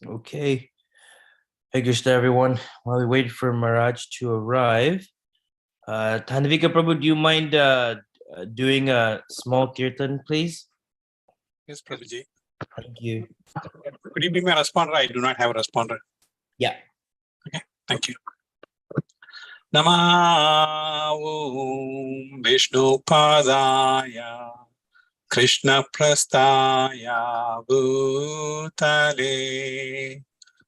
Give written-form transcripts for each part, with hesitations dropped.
Okay. Hey Krishna, everyone. While we wait for Maharaj to arrive, Thandavika Prabhu, do you mind doing a small kirtan, please? Yes, Prabhuji. Thank you. Could you be my responder? I do not have a responder. Yeah. Okay, thank you. Nama Om Vishnu Padaya Krishna Prastaya Bhutale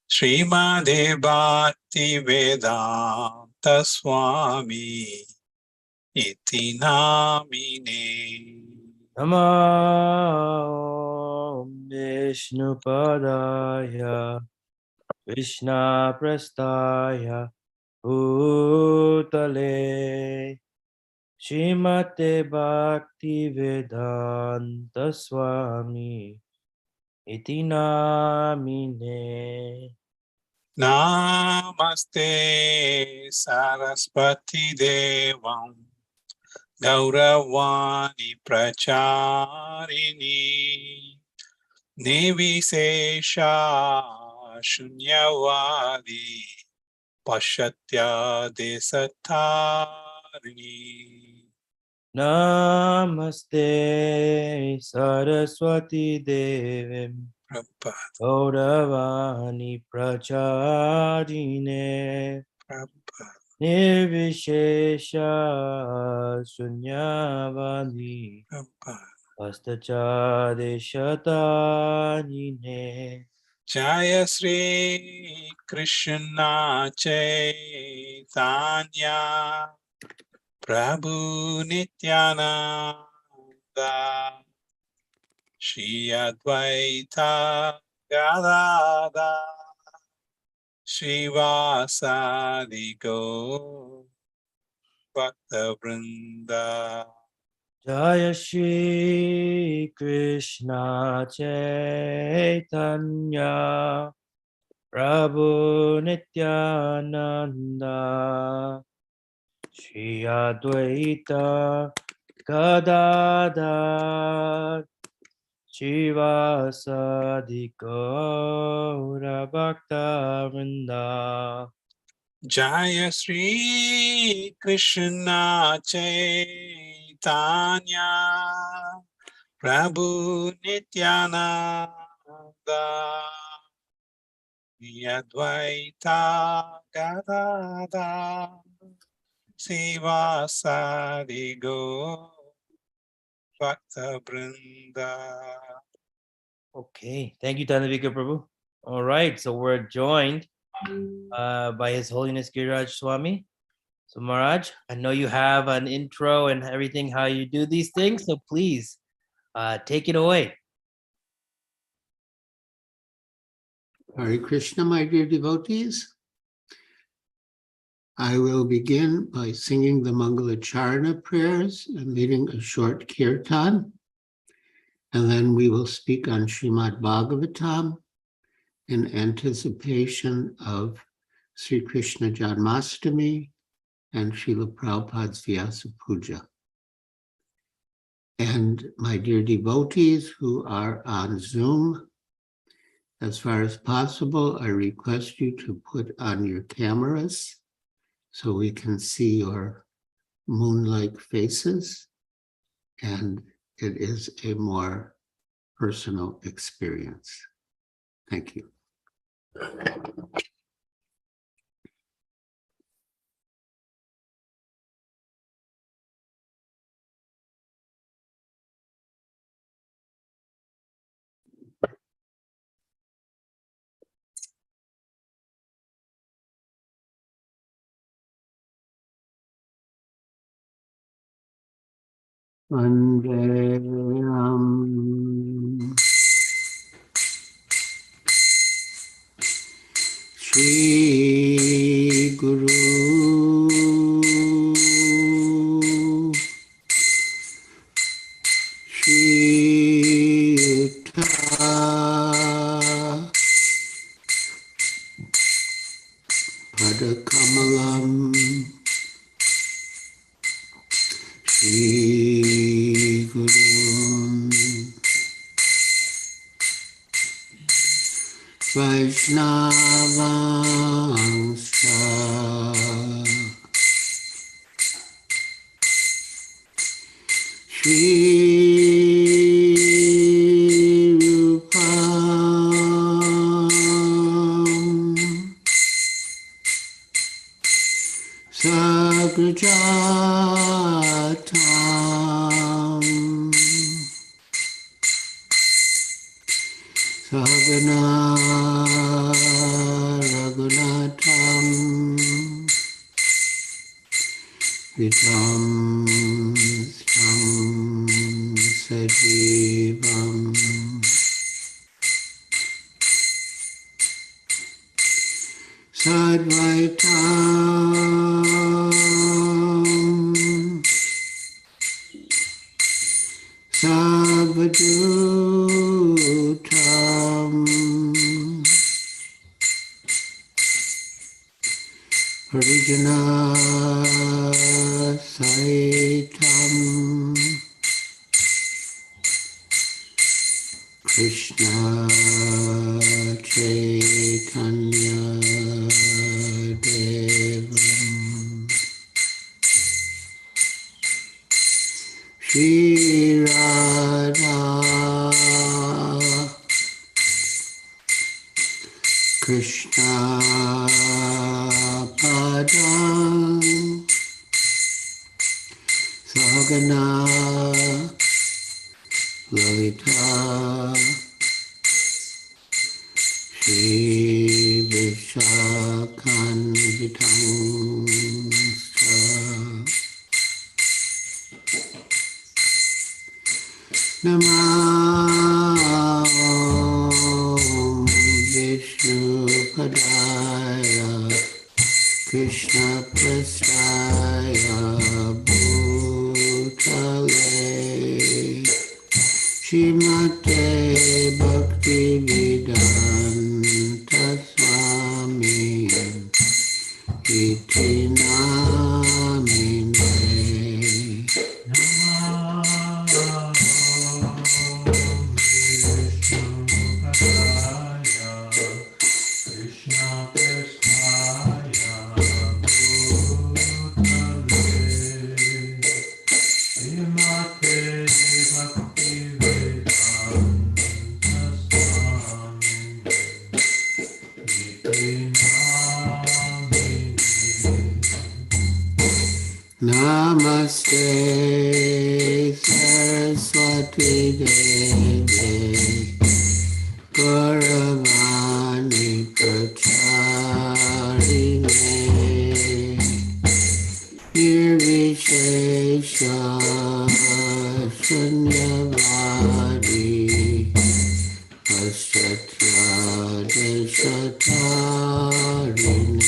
Srimade Bhakti Vedanta Swami Iti Namine. Namo Vishnu Padaya Krishna Prastaya Bhutale Srimate Bhakti Vedanta Swami Iti Namine. Namaste Saraswati Devam Gauravani Pracharini Nivishesha Shunyavadi Pashatya Desatarini. Namaste Saraswati Devim Prabhupada. Gauravani Pracharine Prabhupada. Nirvishesha Sunyavadi Prabhupada. Astachadeshatanine. Jaya Sri Krishna Chaitanya Prabhu Nityananda Shri Advaita Gadada Srivasadi Go Bhakta Vrinda. Jaya Shri Krishna Chaitanya Prabhu Nityananda Shri Advaita Gadadha Shivasadi Gaura Bhakta Vrinda. Jaya Sri Krishna Chaitanya Prabhu Nityananda Advaita Gadada Sivasadi Go Bhakta Vrinda. Okay, thank you, Tanavika Prabhu. All right, so we're joined by His Holiness Giriraj Swami. So Maharaj, I know you have an intro and everything, how you do these things, so please take it away. Hare Krishna, my dear devotees. I will begin by singing the Mangalacharana prayers and leading a short kirtan. And then we will speak on Srimad Bhagavatam in anticipation of Sri Krishna Janmastami and Srila Prabhupada's Vyasa Puja. And my dear devotees who are on Zoom, as far as possible, I request you to put on your cameras so we can see your moon-like faces, and it is a more personal experience. Thank you. Vandeyam Shri Guru Shri Yuttha Padakamalam Shri Guru Vaishnava Vaishnavamsa Shri Rupam Sagrajatam Sagana Raghunatam Vitam Sam Sajivam Sadvaitam Savadutam Harijana Saitam Krishna Chaitanya Devam Shri Radha Krishna Padam Sagana Lalita Shri Vishakhanvitamsa Namah Vishnu Padaya Krishna Prasthaya Bhutale Shrimate Bhakti Vedanta Swami Iti Namine Namaste Saraswati Devi Gauravani Pracharine Nirvishesha Shunyavadi Paschatya Deshatarine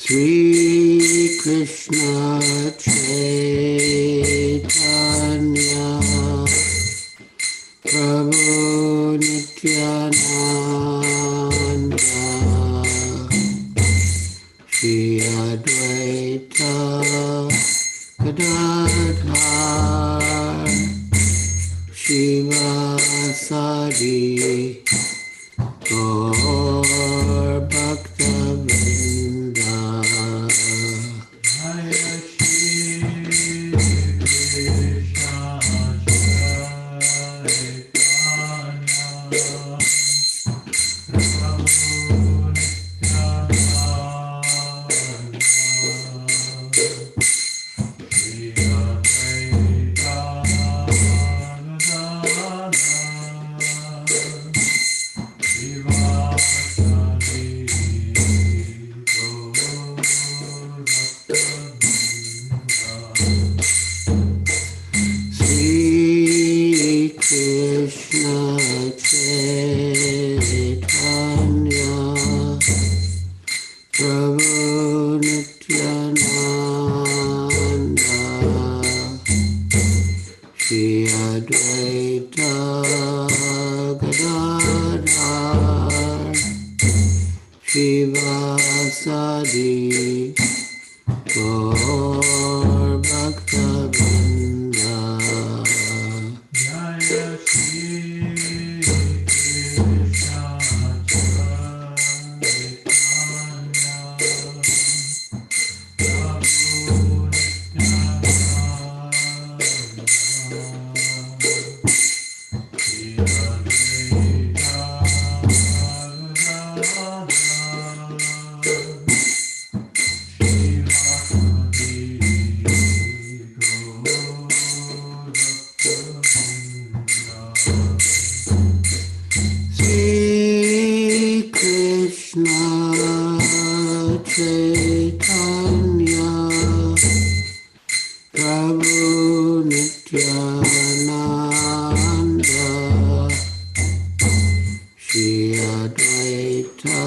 Sri Krishna Chaitanya Prabhu Nityananda Shri Advaita Gadadhar Shivasadi Gaur Bhakta-vrinda Jaya Shri Krishna Chaitanya Prabhu Nityananda Shri Advaita Gadadhar Prabhu Nityananda, Shri Advaita Gadadhar, Shivasadi Gaur Bhakta-vrinda. Jaya Shri Krishna Chaitanya Prabhu Nityananda Shri Advaita Sri Krishna Chaitanya Prabhu Nityananda Shri Advaita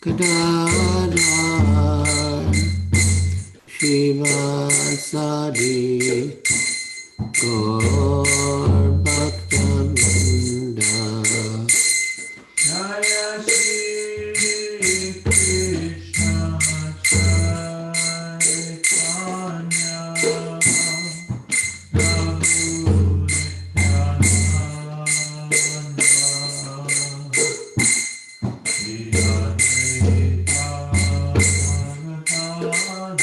Gadadhar Shivasadi Gaur Bhakta-vrinda. Jaya Shri Krishna Chaitanya Prabhu Nityananda Shri Advaita Gadadhar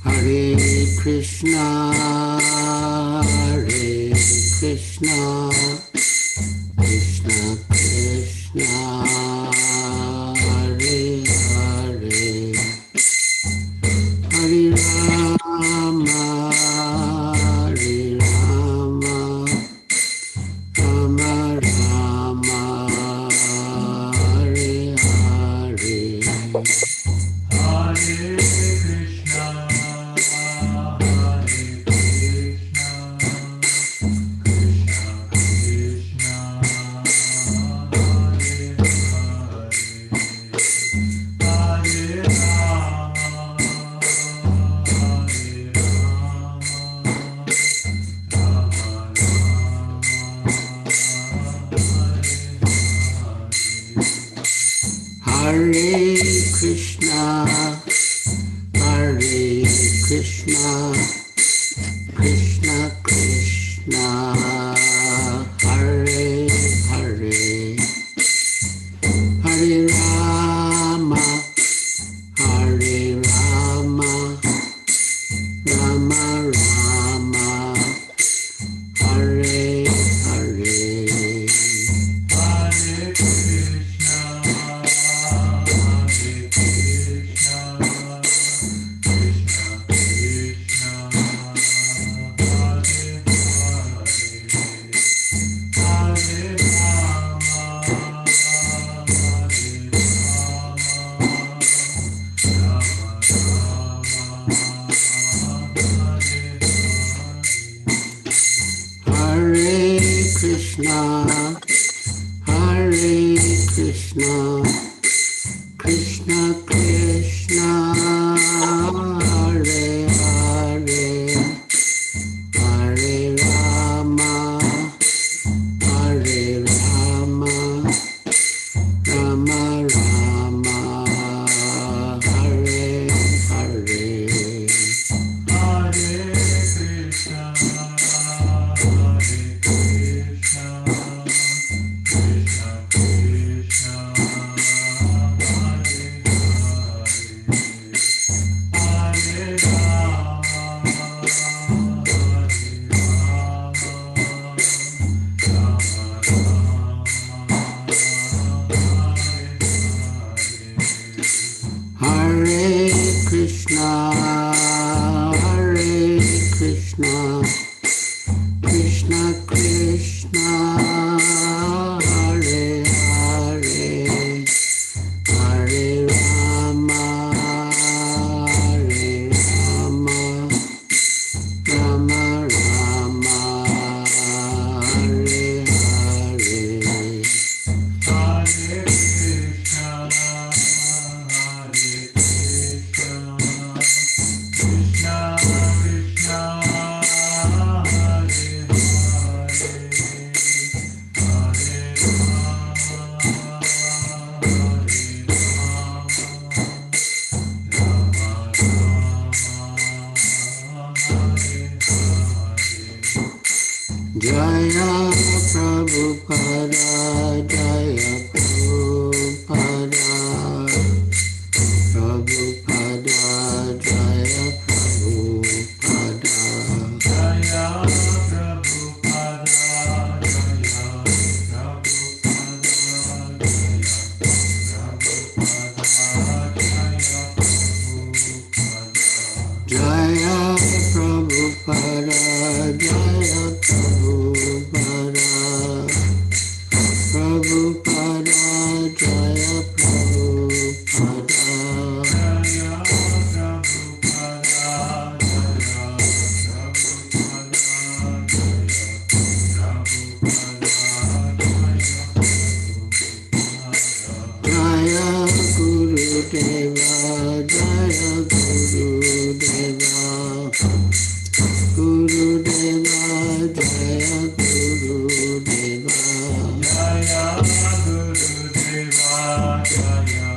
Hare Krishna, Hare Krishna, Krishna Krishna, Hare Hare, Hare Rama, Hare Rama, Rama Rama, Hare Hare. Hare Krishna, Hare Krishna, Krishna Krishna, Hare Hare, Hare Rama, Hare Rama, Hare Krishna, Hare Krishna, Krishna Krishna, Hare Hare, Hare Rama, Hare Rama, Rama Rama, Hare Hare. Hare Krishna, Hare Krishna, Krishna Krishna, Hare Hare, Hare Rama, Hare Krishna, Hare Krishna, Krishna Krishna, Hare Hare, Hare Rama, Hare Rama, Rama Rama, Hare Hare. Hare Krishna, Hare Krishna, Prabhupada, Jaya Prabhupada. Prabhupada, Jaya Prabhupada. Jaya Prabhupada, Jaya Prabhupada, Jaya Prabhupada. Jaya Prabhupada, Prabhupada, Jaya Prabhupada. Jaya Prabhupada, Jaya Gurudeva, Jaya Gurudeva. Gurudeva, Jaya Gurudeva. Jaya Gurudeva, Jaya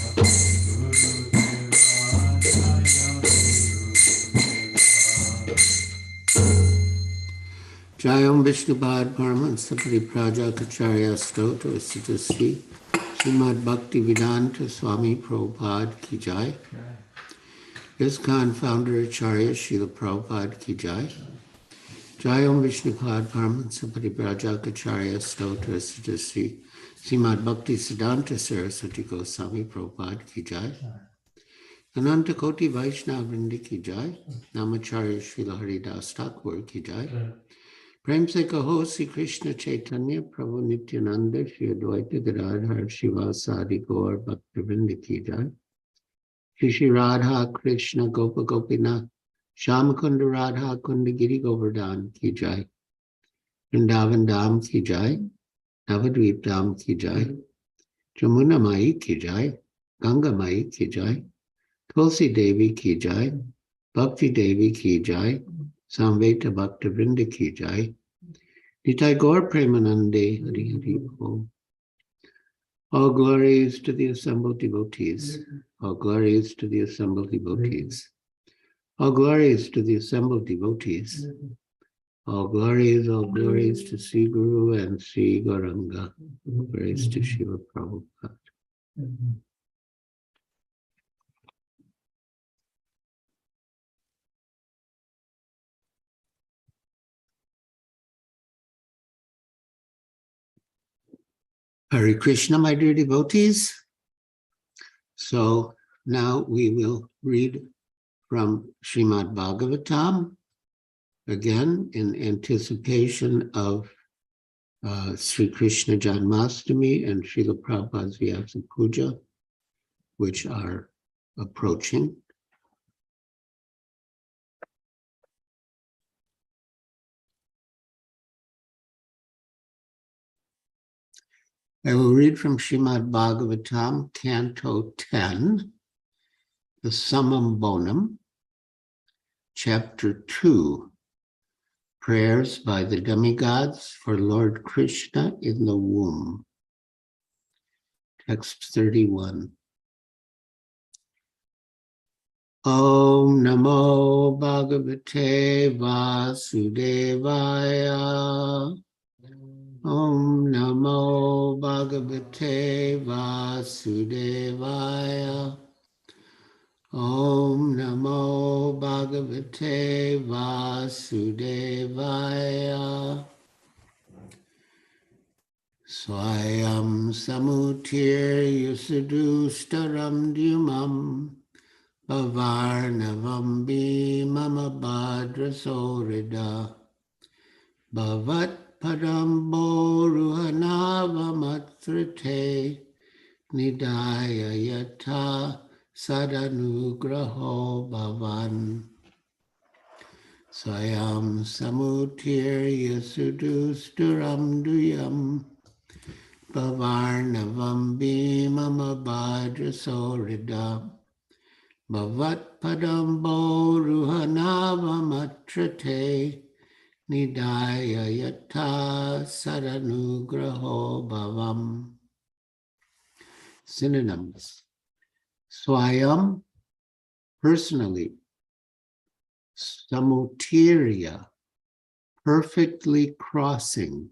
Gurudeva, Jayam Vishnupad Paramahansa Praja Kacharya Stota Siddhasri Srimad Bhakti Vedanta Swami Prabhupada Ki Jai. ISKCON founder Acharya Srila Prabhupada Ki Jai. Jayam Vishnupad Paramahansa Praja Kacharya Stota Siddhasri Srimad Bhakti Siddhanta Saraswati Goswami Prabhupada Ki Jai. Ananta Koti Vaishnava Vrindi Ki Jai. Namacharya Srila Haridas Thakur Ki Jai. Prem se kaho Sri Krishna Chaitanya Prabhu Nityananda Shri Advaita Gadadhar Shivasadi Gaur Bhaktivinoda Ki Jai. Shri Shri Radha Krishna Gopa Gopinath Shyamakunda Radha Kunda Giri Govardhan Ki Jai. Vrindavan Dham Ki Jai. Navadvip Dham Ki Jai. Jamuna Mai Ki Jai. Ganga Mai Ki Jai. Tulsi Devi Ki Jai. Bhakti Devi Ki Jai. Samveta Bhaktivinoda Ki Jai. Nitai Gaur Premanande Hari Hari Om. All glories to the assembled devotees. All glories to the assembled devotees. All glories to the assembled devotees. All glories to Sri Guru and Sri Gauranga. Glories to Shiva Prabhupada. Hare Krishna, my dear devotees. So now we will read from Srimad Bhagavatam, again in anticipation of Sri Krishna Janmastami and Srila Prabhupada's Vyasa Puja, which are approaching. I will read from Srimad Bhagavatam, Canto 10, the Summum Bonum, Chapter 2, Prayers by the Demigods for Lord Krishna in the Womb. Text 31. Om Namo Bhagavate Vasudevaya. Om Namo Bhagavate Vasudevaya. Om Namo Bhagavate Vasudevaya. Swayam Samutir Yusudustaram Dyumam Bhavarnavam Bhimama Bhadrasorida Bhavat Padam Boruhanavamatrite Nidaya Yata Sadanugraho Bhavan. Swayam Samutir Yasudusturam Duyam Bhavarnavam Bhimama Bhadrasorida Bhavat Padam Boruhanavamatrite Nidaya Yata Sadanugraho Bhavam. Synonyms. Swayam, personally. Samutirya, perfectly crossing.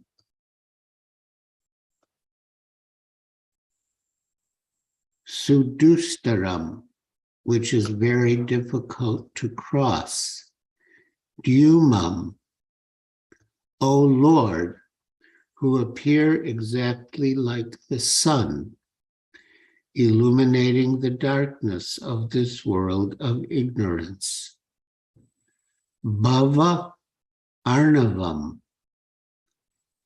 Sudustaram, which is very difficult to cross. Dhyumam, O Lord, who appear exactly like the sun, illuminating the darkness of this world of ignorance. Bhava Arnavam,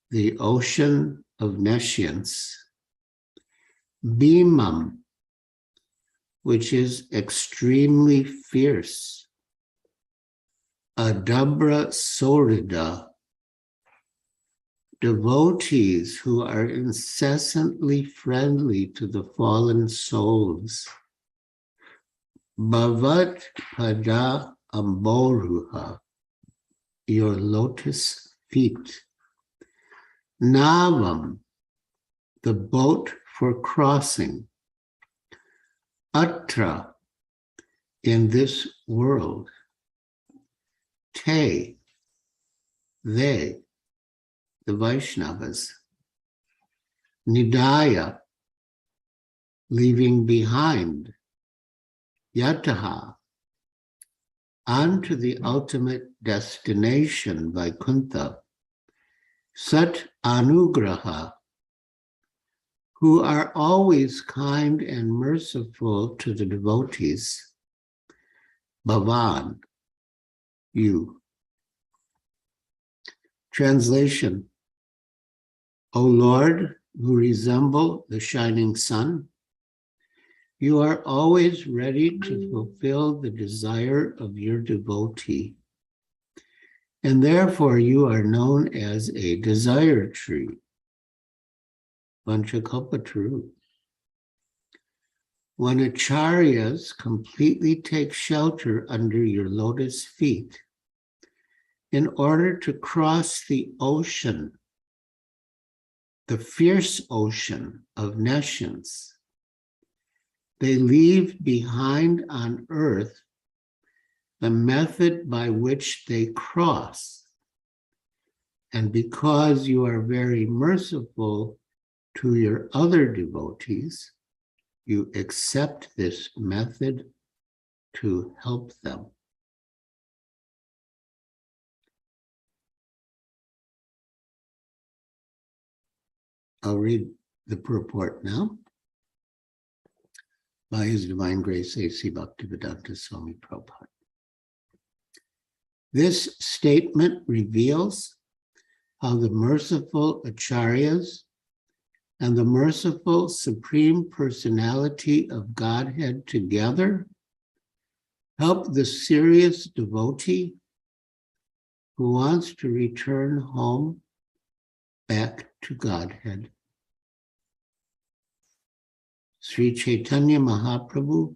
the ocean of nescience. Bhimam, which is extremely fierce. Adabra Sorida, devotees who are incessantly friendly to the fallen souls. Bhavat Pada Amboruha, your lotus feet. Navam, the boat for crossing. Atra, in this world. Te, they, the Vaishnavas. Nidaya, leaving behind. Yataha, on to the ultimate destination, Vaikuntha. Sat Anugraha, who are always kind and merciful to the devotees. Bhavan, you. Translation. O Lord, who resemble the shining sun, you are always ready to fulfill the desire of your devotee, and therefore you are known as a desire tree. Vanchakalpataru. When acharyas completely take shelter under your lotus feet, in order to cross the ocean, the fierce ocean of nescience, they leave behind on earth the method by which they cross. And because you are very merciful to your other devotees, you accept this method to help them. I'll read the purport now. By His Divine Grace, A.C. Bhaktivedanta Swami Prabhupada. This statement reveals how the merciful acharyas and the merciful Supreme Personality of Godhead together help the serious devotee who wants to return home back to Godhead. Sri Chaitanya Mahaprabhu,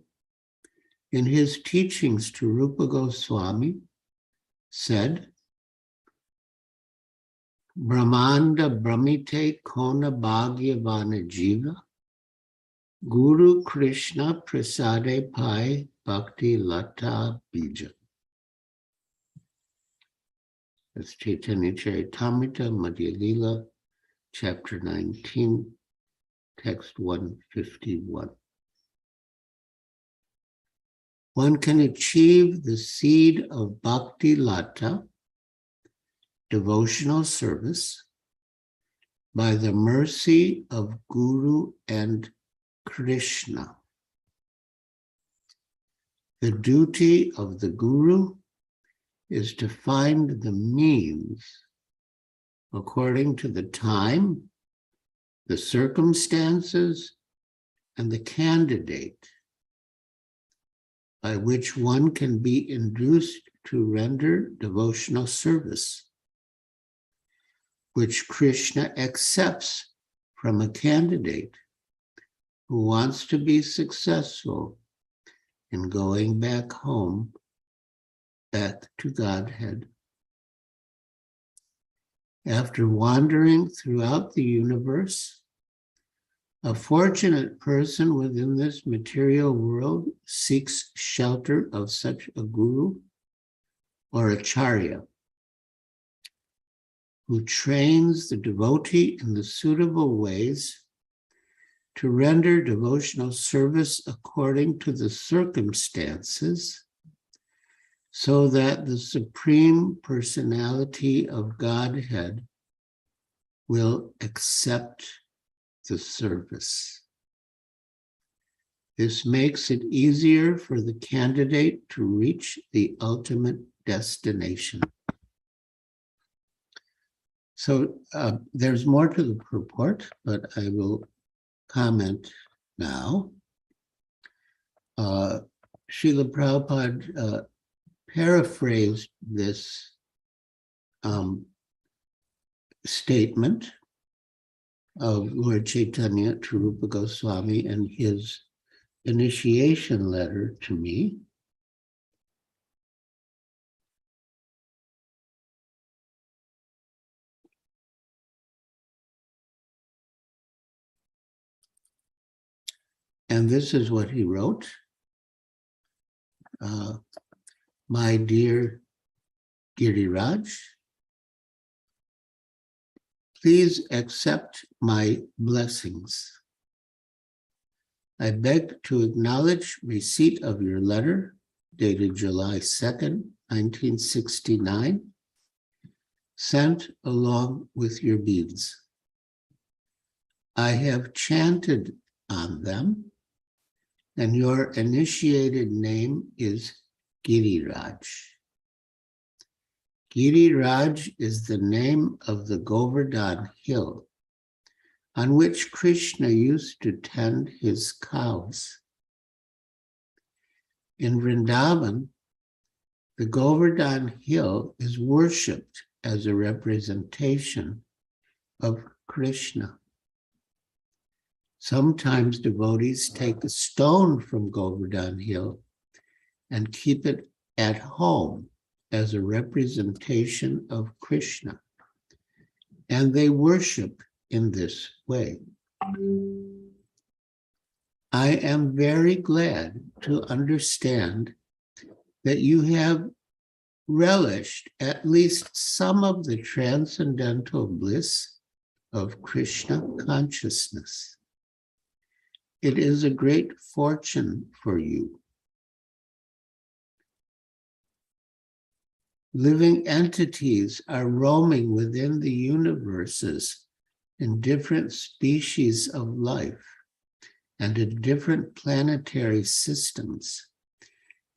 in his teachings to Rupa Goswami, said, Brahmanda Brahmite Kona Bhagyavana Jiva, Guru Krishna Prasade Pai Bhakti Lata Bija. That's Chaitanya Charitamrita, Madhya Lila, chapter 19, text 151. One can achieve the seed of Bhakti Lata, devotional service, by the mercy of Guru and Krishna. The duty of the Guru is to find the means according to the time, the circumstances, and the candidate by which one can be induced to render devotional service, which Krishna accepts from a candidate who wants to be successful in going back home, back to Godhead. After wandering throughout the universe, a fortunate person within this material world seeks shelter of such a guru or acharya. who trains the devotee in the suitable ways to render devotional service according to the circumstances, so that the Supreme Personality of Godhead will accept the service. This makes it easier for the candidate to reach the ultimate destination. So there's more to the purport, but I will comment now. Srila Prabhupada paraphrased this statement of Lord Chaitanya to Rupa Goswami in his initiation letter to me. And this is what he wrote. My dear Giriraj, please accept my blessings. I beg to acknowledge receipt of your letter dated July 2nd, 1969, sent along with your beads. I have chanted on them, and your initiated name is Giriraj. Giriraj is the name of the Govardhan hill on which Krishna used to tend his cows. In Vrindavan, the Govardhan hill is worshipped as a representation of Krishna. Sometimes devotees take a stone from Govardhan hill and keep it at home as a representation of Krishna, and they worship in this way. I am very glad to understand that you have relished at least some of the transcendental bliss of Krishna consciousness. It is a great fortune for you. Living entities are roaming within the universes in different species of life and in different planetary systems,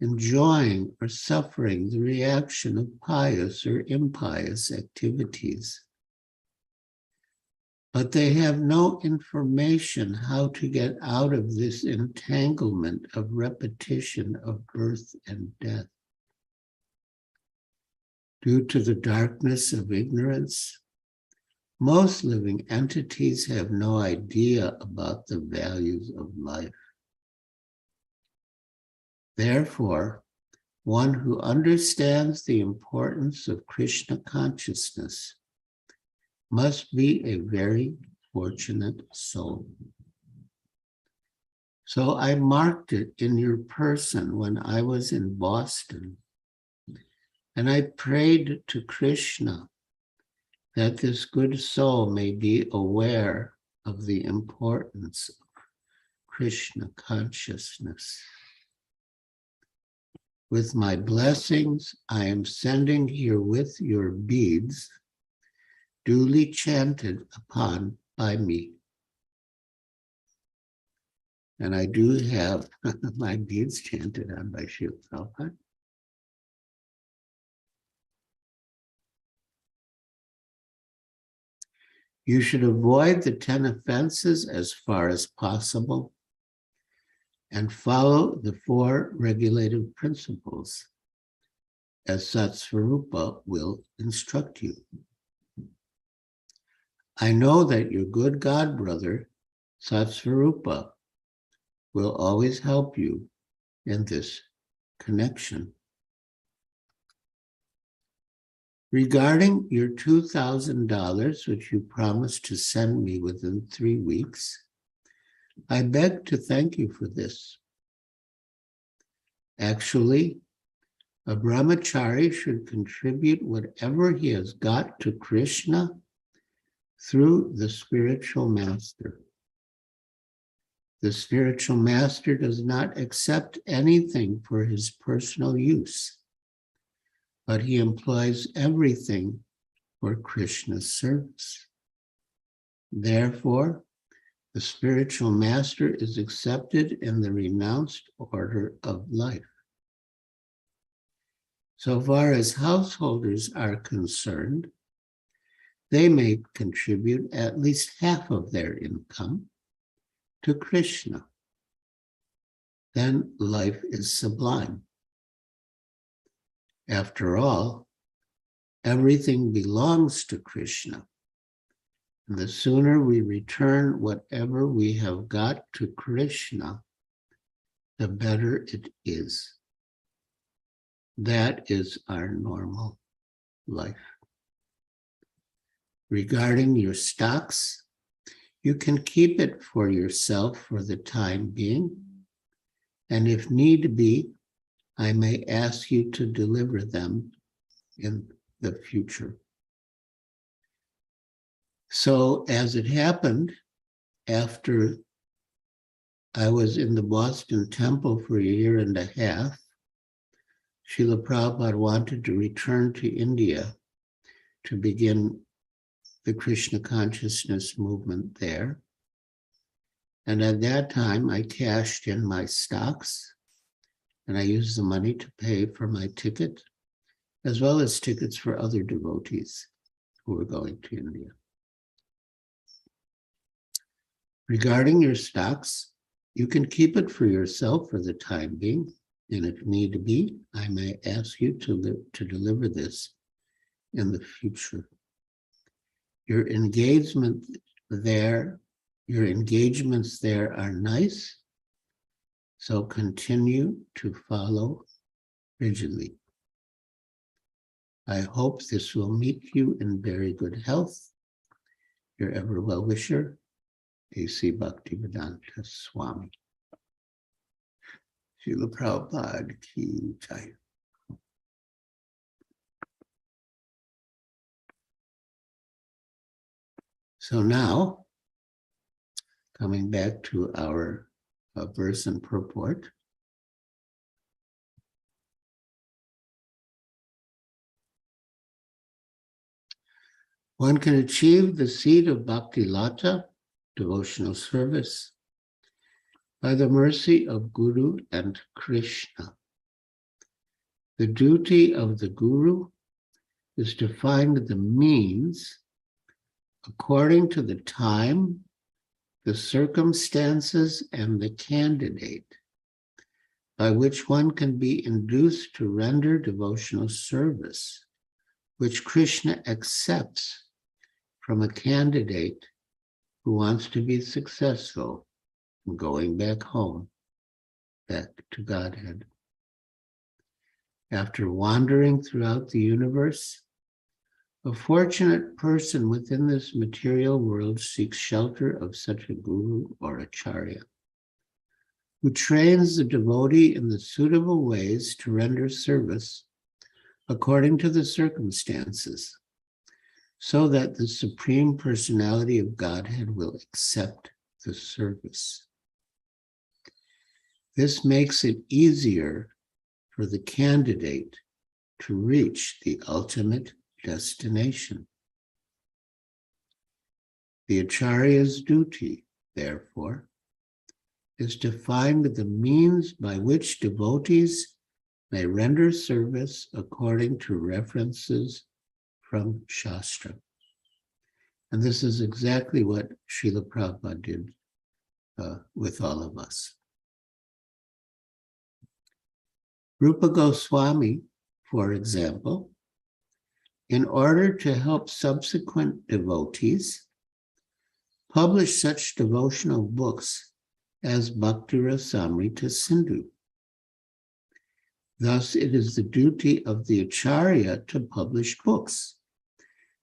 enjoying or suffering the reaction of pious or impious activities. But they have no information how to get out of this entanglement of repetition of birth and death. Due to the darkness of ignorance, most living entities have no idea about the values of life. Therefore, one who understands the importance of Krishna consciousness must be a very fortunate soul. So I marked it in your person when I was in Boston, and I prayed to Krishna that this good soul may be aware of the importance of Krishna consciousness. With my blessings, I am sending herewith your beads, duly chanted upon by me. And I do have my beads chanted on by Srila Prabhupada. You should avoid the 10 offenses as far as possible and follow the 4 regulative principles as Satsvarupa will instruct you. I know that your good God brother, Satsvarupa, will always help you in this connection. Regarding your $2,000, which you promised to send me within 3 weeks, I beg to thank you for this. Actually, A brahmachari should contribute whatever he has got to Krishna through the spiritual master. The spiritual master does not accept anything for his personal use, but he employs everything for Krishna's service. Therefore, the spiritual master is accepted in the renounced order of life. So far as householders are concerned, they may contribute at least half of their income to Krishna. Then life is sublime. After all, everything belongs to Krishna. And the sooner we return whatever we have got to Krishna, the better it is. That is our normal life. Regarding your stocks, you can keep it for yourself for the time being, and if need be, I may ask you to deliver them in the future. So as it happened, after I was in the Boston Temple for a year and a half, Srila Prabhupada wanted to return to India to begin the Krishna consciousness movement there. And at that time, I cashed in my stocks and I used the money to pay for my ticket, as well as tickets for other devotees who were going to India. Regarding your stocks, you can keep it for yourself for the time being, and if need be, I may ask you to deliver this in the future. Your engagements there are nice, so continue to follow rigidly. I hope this will meet you in very good health. Your ever well-wisher, A.C. Bhaktivedanta Swami. Srila Prabhupada Ki Jai. So now, coming back to our verse and purport. One can achieve the seat of Bhakti Lata, devotional service, by the mercy of Guru and Krishna. The duty of the Guru is to find the means according to the time, the circumstances, and the candidate by which one can be induced to render devotional service, which Krishna accepts from a candidate who wants to be successful in going back home, back to Godhead. After wandering throughout the universe, a fortunate person within this material world seeks shelter of such a guru or acharya, who trains the devotee in the suitable ways to render service according to the circumstances, so that the Supreme Personality of Godhead will accept the service. This makes it easier for the candidate to reach the ultimate destination. The acharya's duty, therefore, is to find the means by which devotees may render service according to references from Shastra. And this is exactly what Srila Prabhupada did with all of us. Rupa Goswami, for example, in order to help subsequent devotees, published such devotional books as Bhakti Rasamrita Sindhu. Thus, it is the duty of the acharya to publish books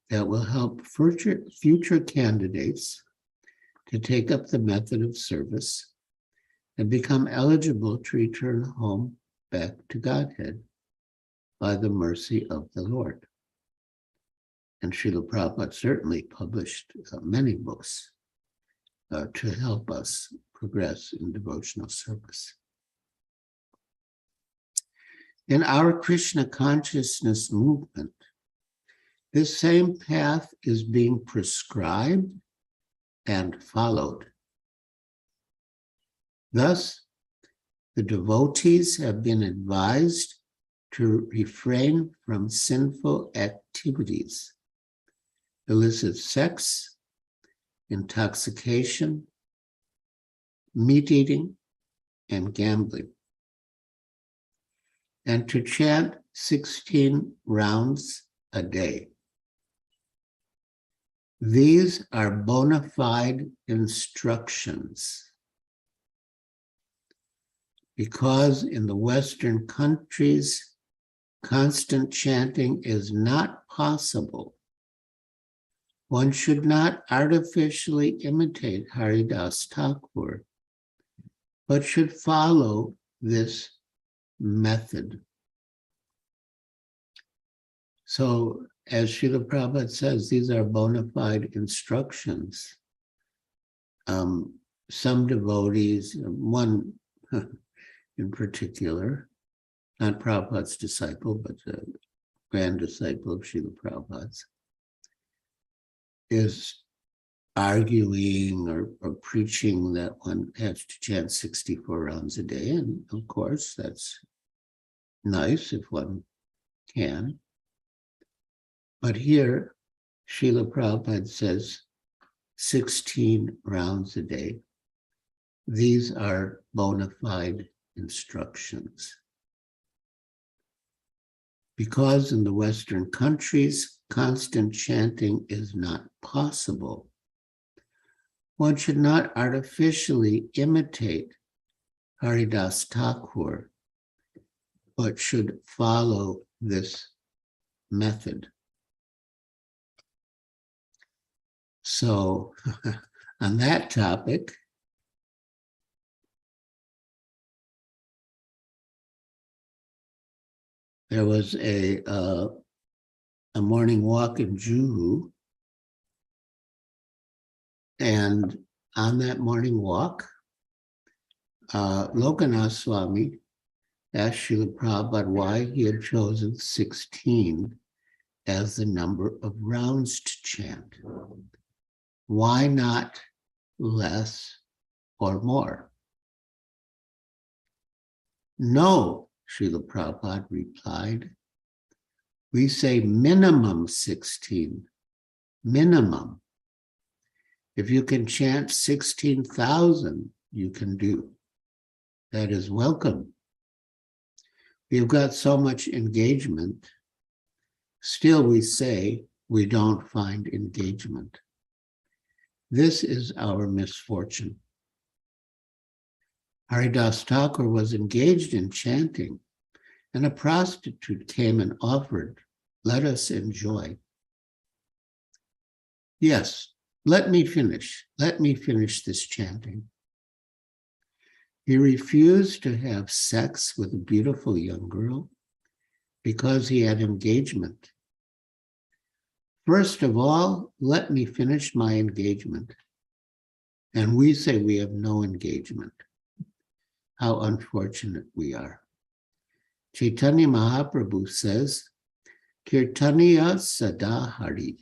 that will help future candidates to take up the method of service and become eligible to return home back to Godhead. by the mercy of the Lord. And Srila Prabhupada certainly published many books to help us progress in devotional service. In our Krishna consciousness movement, this same path is being prescribed and followed. Thus, the devotees have been advised to refrain from sinful activities, illicit sex, intoxication, meat eating, and gambling, and to chant 16 rounds a day. These are bona fide instructions, because in the Western countries, constant chanting is not possible. One should not artificially imitate Haridas Thakur, but should follow this method. So, as Srila Prabhupada says, these are bona fide instructions. Some devotees, one in particular, not Prabhupada's disciple, but a grand disciple of Srila Prabhupada's, is arguing or preaching that one has to chant 64 rounds a day. And of course, that's nice if one can. But here, Srila Prabhupada says 16 rounds a day. These are bona fide instructions. Because in the Western countries, constant chanting is not possible, one should not artificially imitate Haridas Thakur, but should follow this method. So, on that topic, there was a morning walk in Juhu, and on that morning walk, Lokanath Swami asked Srila Prabhupada why he had chosen 16 as the number of rounds to chant. Why not less or more? No, Srila Prabhupada replied. We say minimum 16, minimum. If you can chant 16,000, you can do. That is welcome. We've got so much engagement. Still, we say we don't find engagement. This is our misfortune. Haridas Thakur was engaged in chanting, and a prostitute came and offered, "Let us enjoy." Yes, let me finish this chanting. He refused to have sex with a beautiful young girl because he had engagement. First of all, let me finish my engagement. And we say we have no engagement. How unfortunate we are. Chaitanya Mahaprabhu says, Kirtaniya Sada Hari.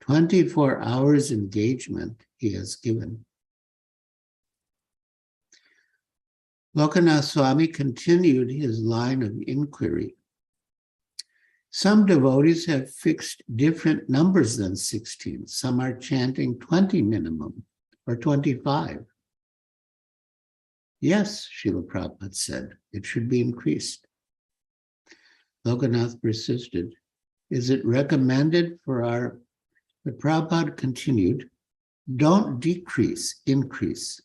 24 hours engagement he has given. Lokanath Swami continued his line of inquiry. Some devotees have fixed different numbers than 16. Some are chanting 20 minimum or 25. Yes, Srila Prabhupada said, it should be increased. Lokanath persisted. Is it recommended for our... But Prabhupada continued, don't decrease, increase.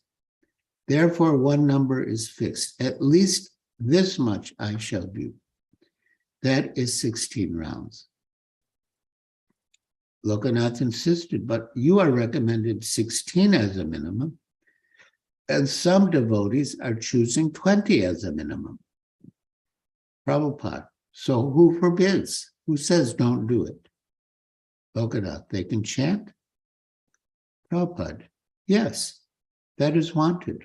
Therefore, one number is fixed. At least this much I shall do. That is 16 rounds. Lokanath insisted, but you are recommended 16 as a minimum, and some devotees are choosing 20 as a minimum. Prabhupada, So who forbids? Who says don't do it? Lokanath, they can chant? Prabhupada, yes, that is wanted.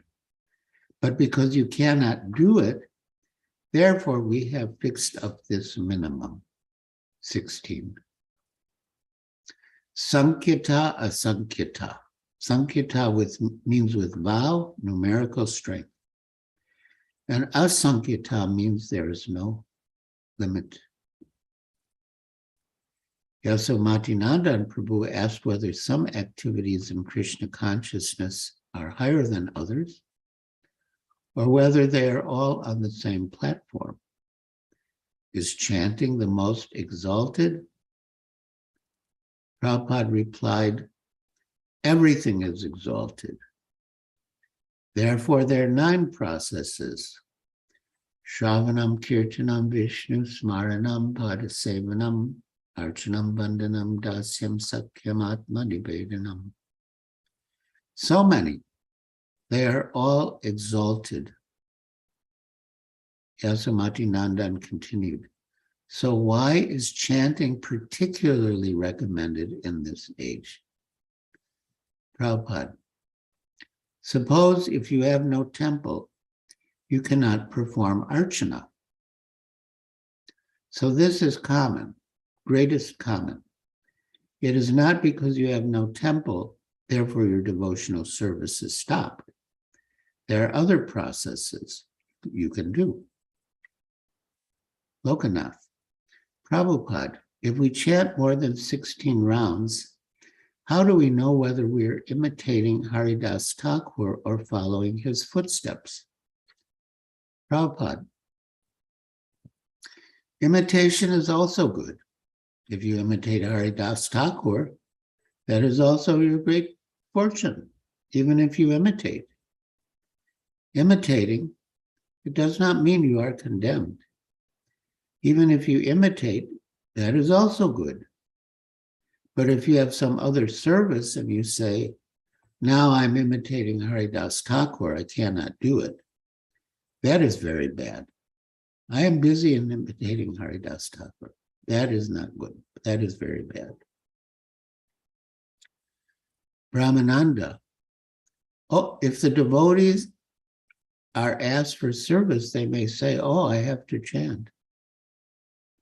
But because you cannot do it, therefore we have fixed up this minimum, 16. Sankita asankita. Sankita means with vow, numerical strength. And asankita means there is no limit. Yasomatinandan Prabhu asked whether some activities in Krishna consciousness are higher than others, or whether they are all on the same platform. Is chanting the most exalted? Prabhupada replied, everything is exalted. Therefore, there are 9 processes. Shravanam, Kirtanam, Vishnu, Smaranam, Padasevanam, Archanam, Vandanam, Dasyam, Sakyam, Atma, Nivedanam. So many. They are all exalted. Yasomati Nandan continued. So why is chanting particularly recommended in this age? Prabhupada, suppose if you have no temple, you cannot perform archana. So this is common, greatest common. It is not because you have no temple, therefore your devotional service is stopped. There are other processes you can do. Lokanath, Prabhupada, if we chant more than 16 rounds, how do we know whether we're imitating Haridas Thakur or following his footsteps? Prabhupada, imitation is also good. If you imitate Haridas Thakur, that is also your great fortune, even if you imitate. Imitating, it does not mean you are condemned. Even if you imitate, that is also good. But if you have some other service and you say, now I'm imitating Haridas Thakur, I cannot do it, that is very bad. I am busy in imitating Haridas Thakur. That is not good. That is very bad. Brahmananda, oh, if the devotees are asked for service, they may say, oh, I have to chant.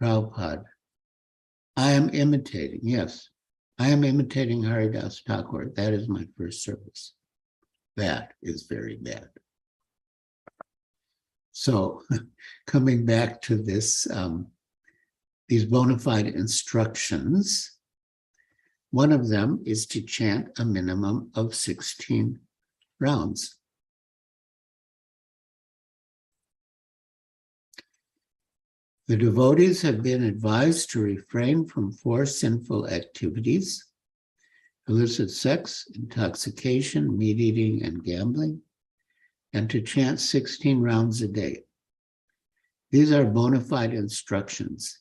Prabhupada, I am imitating, yes. I am imitating Haridas Thakur. That is my first service. That is very bad. So coming back to this, these bona fide instructions, one of them is to chant a minimum of 16 rounds. The devotees have been advised to refrain from 4 sinful activities: illicit sex, intoxication, meat eating, and gambling, and to chant 16 rounds a day. These are bona fide instructions,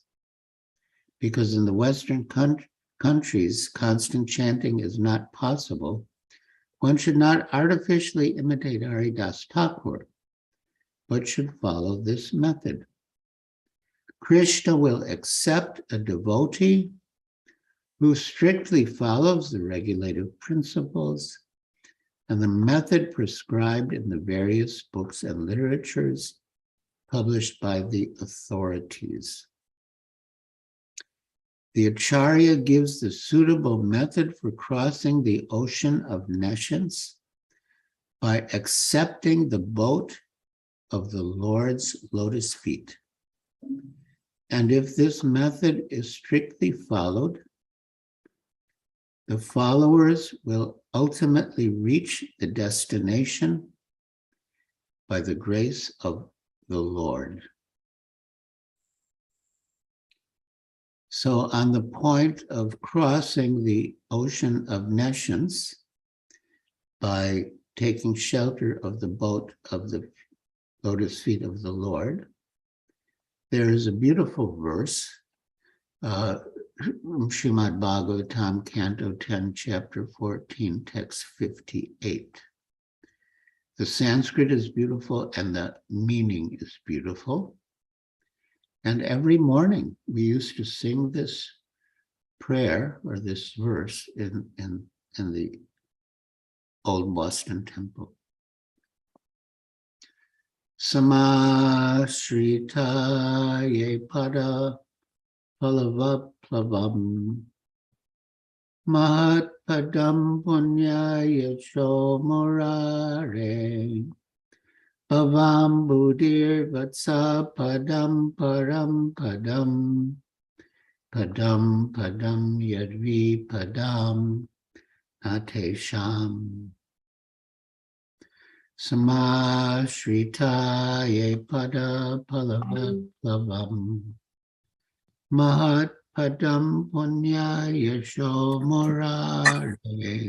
because in the Western countries, constant chanting is not possible. One should not artificially imitate Haridas Thakur, but should follow this method. Krishna will accept a devotee who strictly follows the regulative principles and the method prescribed in the various books and literatures published by the authorities. The Acharya gives the suitable method for crossing the ocean of nescience by accepting the boat of the Lord's lotus feet. And if this method is strictly followed, the followers will ultimately reach the destination by the grace of the Lord. So on the point of crossing the ocean of nescience by taking shelter of the boat of the lotus feet of the Lord, there is a beautiful verse from Srimad Bhagavatam, Canto 10, Chapter 14, Text 58. The Sanskrit is beautiful and the meaning is beautiful. And every morning we used to sing this prayer or this verse in the old Boston temple. Samashrita ye pada palavaplavam mahat padam punya yasho murare Bhavam buddhir vatsa padam param padam padam padam yadvi padam atesham samashrita ye pada palavaplavam mahat padam punya yasho murare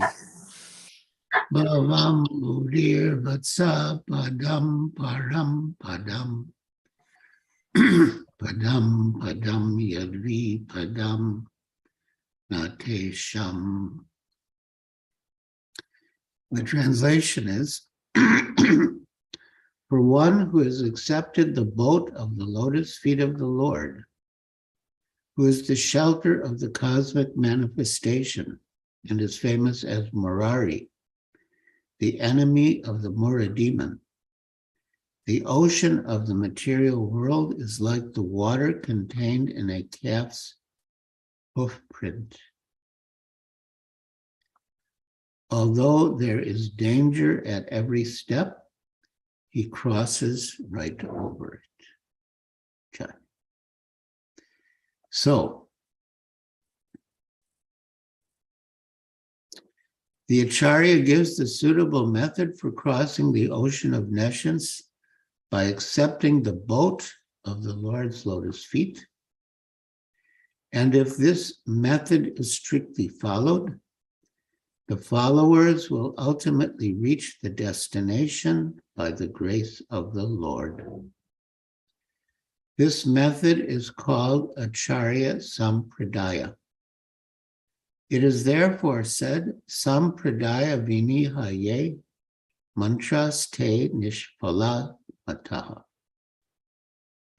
Bhavam buddhir vatsa padam param padam padam padam yadvi padam natesham. The translation is, for one who has accepted the boat of the lotus feet of the Lord, who is the shelter of the cosmic manifestation and is famous as Murari, the enemy of the Mura demon. The ocean of the material world is like the water contained in a calf's hoof print. Although there is danger at every step, he crosses right over it. Okay. So, the Acharya gives the suitable method for crossing the ocean of nescience by accepting the boat of the Lord's lotus feet. And if this method is strictly followed, the followers will ultimately reach the destination by the grace of the Lord. This method is called Acharya Sampradaya. It is therefore said, Sampradaya Vinihaye Mantras Te Nishpala Mataha.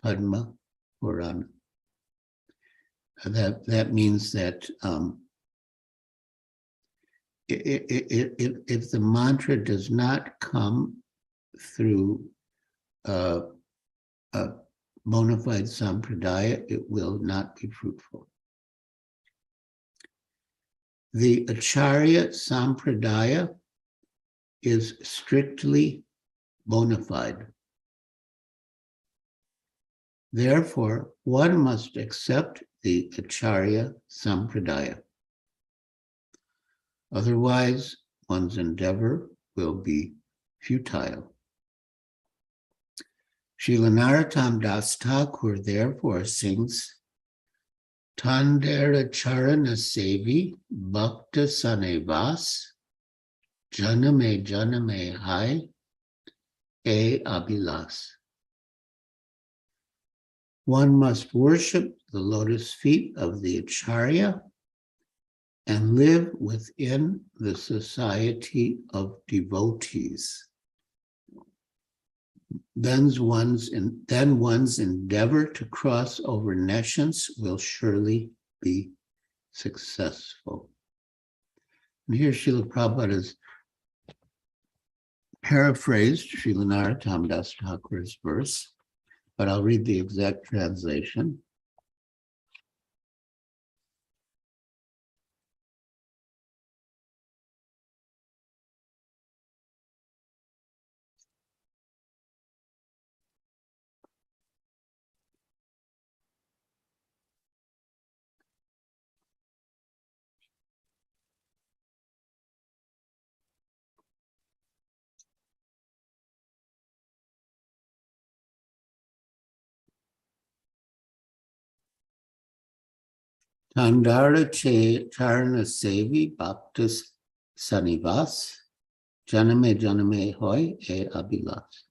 Padma Purana. That means that if the mantra does not come through a bona fide sampradaya, it will not be fruitful. The Acharya Sampradaya is strictly bona fide. Therefore, one must accept the Acharya Sampradaya. Otherwise, one's endeavor will be futile. Srila Narottam Das Thakur therefore sings Tandera Charana Sevi Bhakta Sanevas Janame Janame Hai E Abhilas. One must worship the lotus feet of the Acharya and live within the society of devotees. Then one's endeavor to cross over nescience will surely be successful. And here Srila Prabhupada has paraphrased Srila Narottam Das Thakur's verse, but I'll read the exact translation. Tandara Charana Sevi Bhaktas Sanivas Janame Janame Hoy E Abhilas.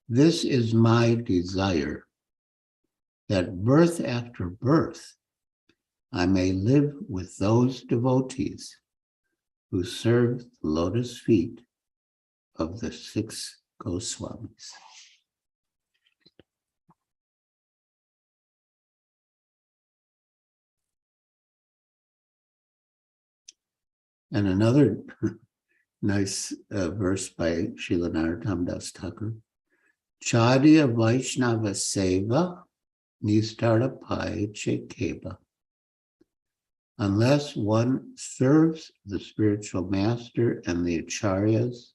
This is my desire, that birth after birth I may live with those devotees who serve the lotus feet of the 6 Goswamis. And another nice verse by Srila Narottam Das Thakur. Charya Vaishnava Seva Nistara Pai Chekeva. Unless one serves the spiritual master and the acharyas,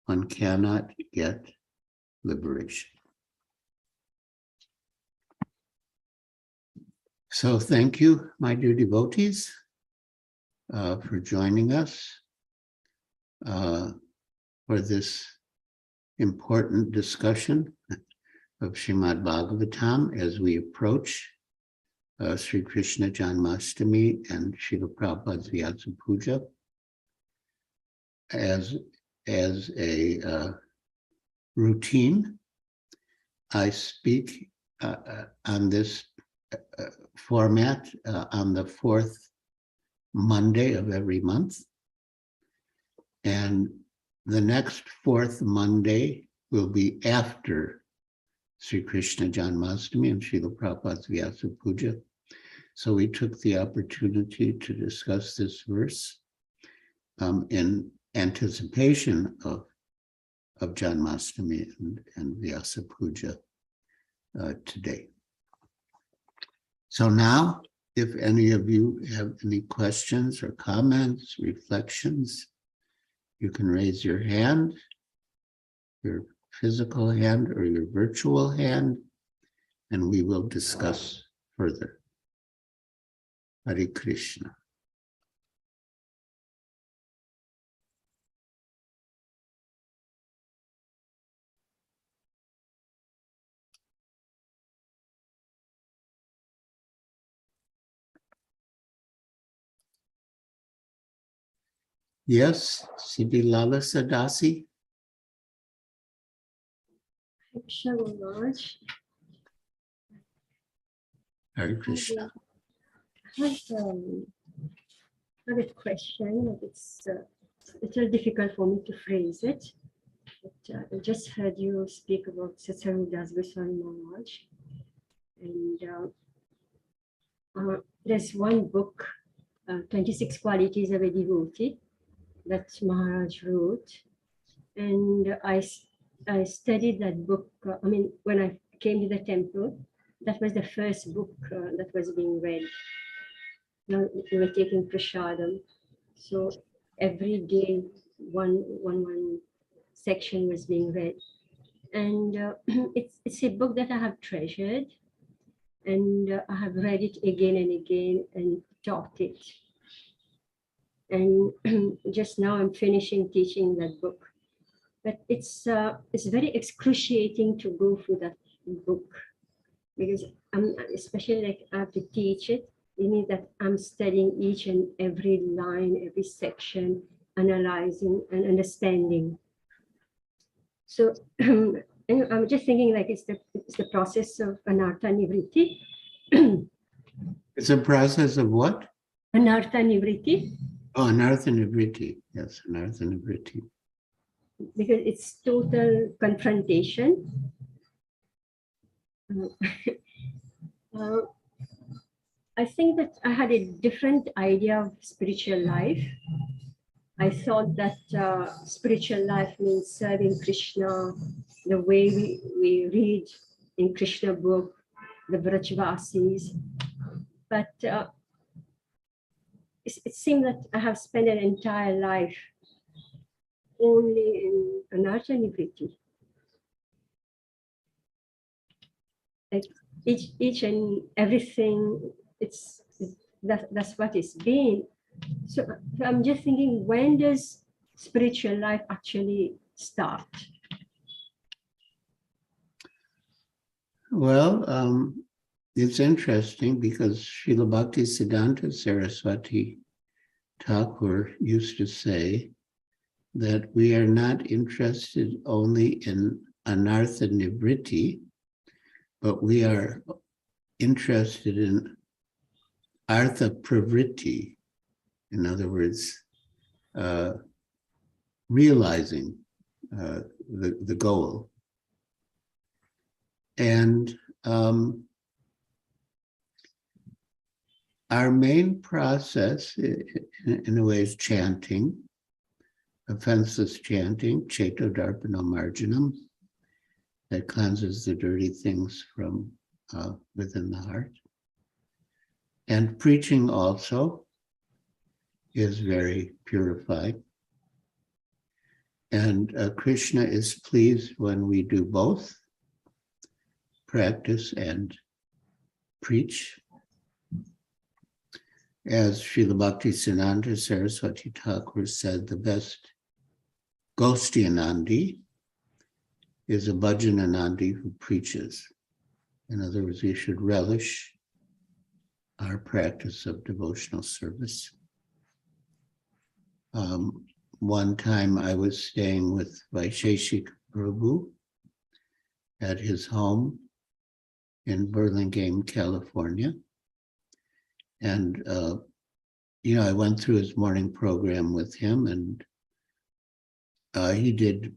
one cannot get liberation. So thank you, my dear devotees, for joining us for this important discussion of Srimad Bhagavatam as we approach Sri Krishna Janmashtami and Srila Prabhupada's Vyasa Puja as a routine. I speak on this format on the fourth Monday of every month. And the next fourth Monday will be after Sri Krishna Janmashtami and Srila Prabhupada's Vyasa Puja. So we took the opportunity to discuss this verse in anticipation of Janmashtami and Vyasa Puja today. So now, if any of you have any questions or comments, reflections, you can raise your hand, your physical hand or your virtual hand, and we will discuss further. Hare Krishna. Yes, Siddhi Lala Sadasi. Krishna Maharaj. Hare Krishna. I have a question, but it's a little difficult for me to phrase it. But I just heard you speak about Satsarudas Goswami Maharaj. And there's one book, 26 Qualities of a Devotee, that Maharaj wrote. And I studied that book. When I came to the temple, that was the first book that was being read. Now we were taking prasadam, so every day one section was being read, and it's a book that I have treasured, and I have read it again and again and taught it. And just now I'm finishing teaching that book. But it's very excruciating to go through that book, because especially like I have to teach it. It means that I'm studying each and every line, every section, analyzing and understanding. So I'm just thinking like it's the process of anartha nivritti. It's a process of what? Anartha nivritti. Oh, anartha nivritti. Yes, anartha nivritti. Because it's total confrontation. I think that I had a different idea of spiritual life. I thought that spiritual life means serving Krishna the way we read in Krishna book, the Vrajvasis. But it seemed that I have spent an entire life only in anartha nivritti. Like each and everything, that's what it's been. So I'm just thinking, when does spiritual life actually start? Well, it's interesting because Srila Bhakti Siddhanta Saraswati Thakur used to say that we are not interested only in anartha nivritti, but we are interested in artha pravritti. In other words, realizing the goal. And our main process in a way is chanting, offenseless chanting, Cheto Darpana Marjanam, that cleanses the dirty things from within the heart. And preaching also is very purified. And Krishna is pleased when we do both, practice and preach. As Srila Bhaktisiddhanta Saraswati Thakur said, the best Gostianandi is a Bhajananandi who preaches. In other words, we should relish our practice of devotional service. One time I was staying with Vaisheshik Prabhu at his home in Burlingame, California. And, I went through his morning program with him, and he did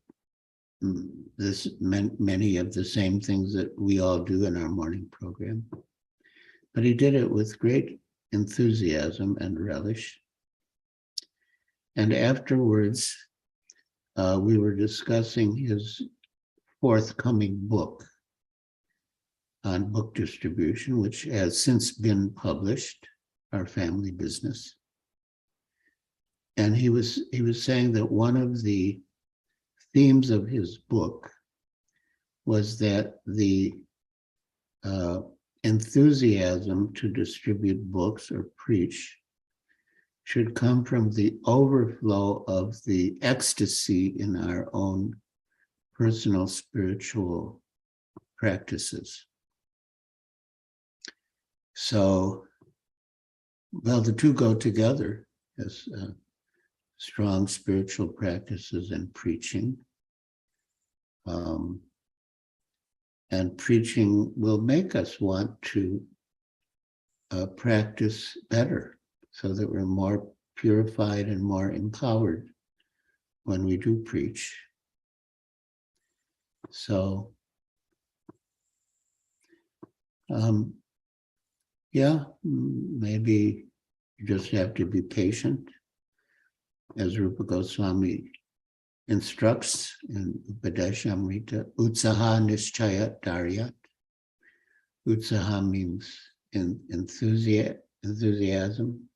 many of the same things that we all do in our morning program. But he did it with great enthusiasm and relish. And afterwards, we were discussing his forthcoming book on book distribution, which has since been published, Our Family Business. And he was saying that one of the themes of his book was that the enthusiasm to distribute books or preach should come from the overflow of the ecstasy in our own personal spiritual practices. So, well, the two go together as strong spiritual practices and preaching. And preaching will make us want to practice better so that we're more purified and more empowered when we do preach. So, maybe you just have to be patient, as Rupa Goswami instructs in Upadeshamrita, Utsaha Nischayat Daryat. Utsaha means enthusiasm.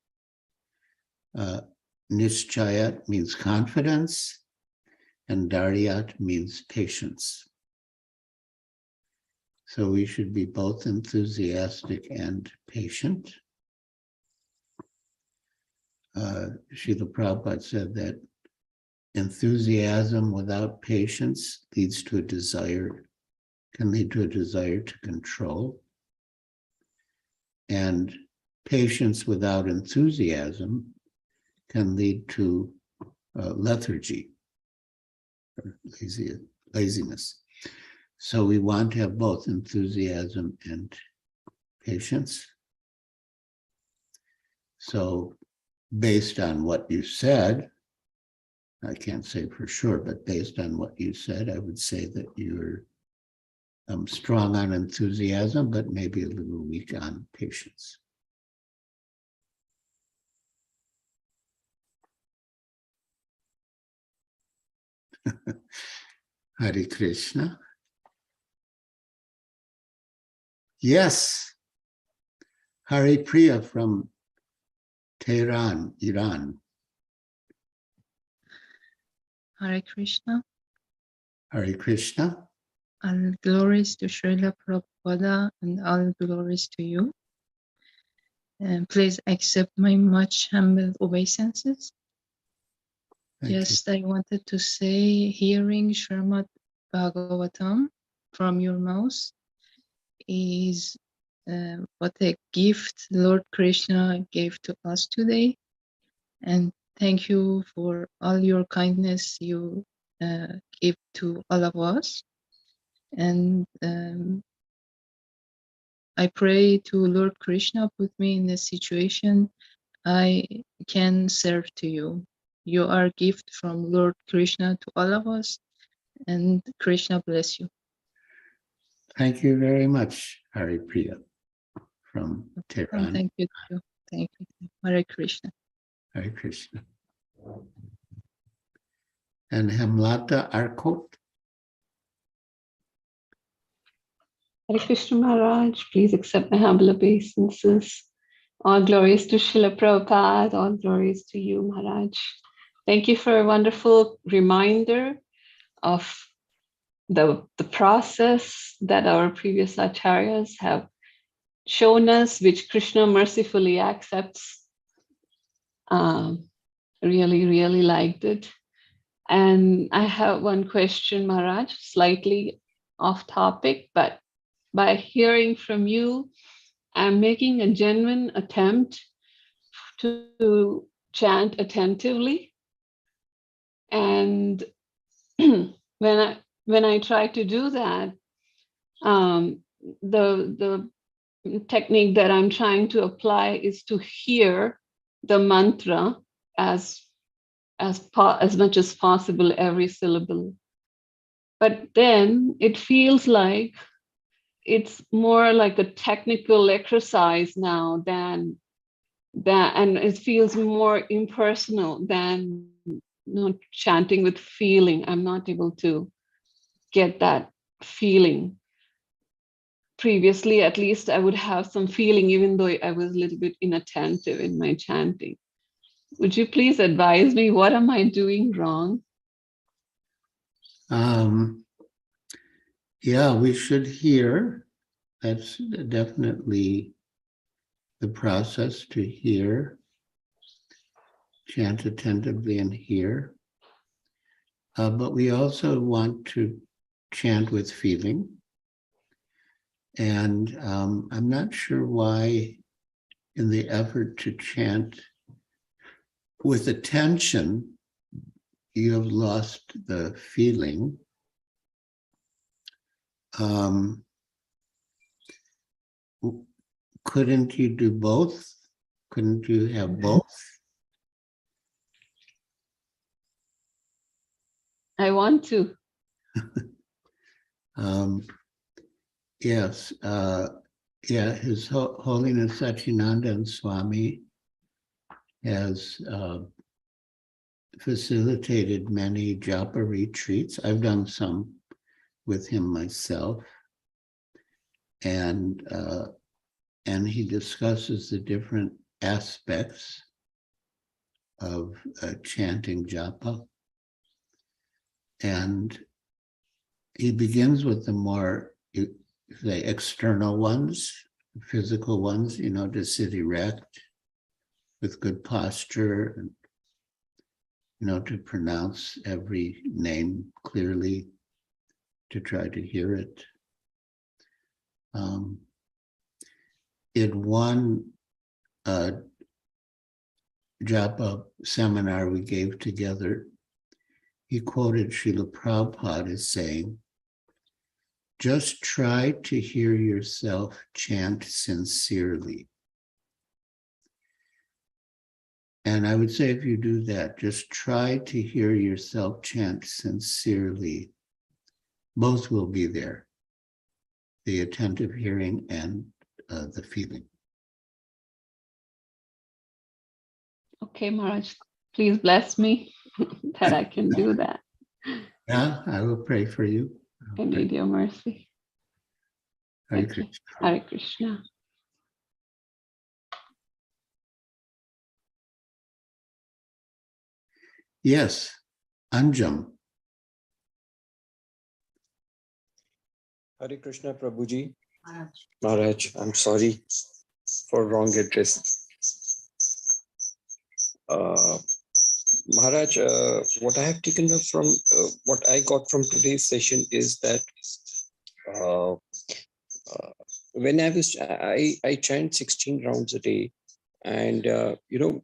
Nischayat means confidence, and Daryat means patience. So we should be both enthusiastic and patient. Srila Prabhupada said that enthusiasm without patience can lead to a desire to control. And patience without enthusiasm can lead to lethargy or laziness. So we want to have both enthusiasm and patience. So based on what you said, I can't say for sure, but based on what you said, I would say that you're strong on enthusiasm, but maybe a little weak on patience. Hare Krishna. Yes, Hare Priya from Tehran, Iran. Hare Krishna. Hare Krishna. All glories to Srila Prabhupada and all glories to you. And please accept my much humble obeisances. Thank you. Just I wanted to say, hearing Srimad Bhagavatam from your mouth is what a gift Lord Krishna gave to us today. And thank you for all your kindness you give to all of us. And I pray to Lord Krishna put me in a situation I can serve to you. You are a gift from Lord Krishna to all of us, and Krishna bless you. Thank you very much, Hare Priya from And Tehran. thank you too. Thank you. Hare Krishna. Hare Krishna. And Hemlata Arkot. Hare Krishna Maharaj, please accept my humble obeisances. All glories to Srila Prabhupada, all glories to you, Maharaj. Thank you for a wonderful reminder of the process that our previous acharyas have shown us, which Krishna mercifully accepts. Really, really liked it. And I have one question, Maharaj, slightly off topic, but by hearing from you, I'm making a genuine attempt to chant attentively. And when I try to do that, the technique that I'm trying to apply is to hear the mantra as much as possible, every syllable. But then it feels like it's more like a technical exercise now than that, and it feels more impersonal than chanting with feeling. I'm not able to get that feeling. Previously, at least, I would have some feeling, even though I was a little bit inattentive in my chanting. Would you please advise me, what am I doing wrong? Yeah, we should hear. That's definitely the process, to hear, chant attentively and hear. But we also want to chant with feeling. And I'm not sure why, in the effort to chant with attention, you have lost the feeling. Couldn't you do both? Couldn't you have both? I want to. Yes. Yeah, His Holiness Sachinanda Swami has facilitated many japa retreats. I've done some with him myself. And he discusses the different aspects of chanting japa. And he begins with the more, the external ones, physical ones, to sit erect with good posture and, to pronounce every name clearly, to try to hear it. In one japa seminar we gave together, he quoted Srila Prabhupada as saying, "Just try to hear yourself chant sincerely." And I would say, if you do that, just try to hear yourself chant sincerely, both will be there, the attentive hearing and the feeling. Okay, Maharaj, please bless me that I can do that. Yeah, I will pray for you. I need your mercy. Hare Okay. Krishna. Hare Krishna. Yes, Anjam. Hare Krishna Prabhuji. Maharaj, I'm sorry for wrong address. Maharaj, what I have taken up from, what I got from today's session is that when I chant 16 rounds a day, and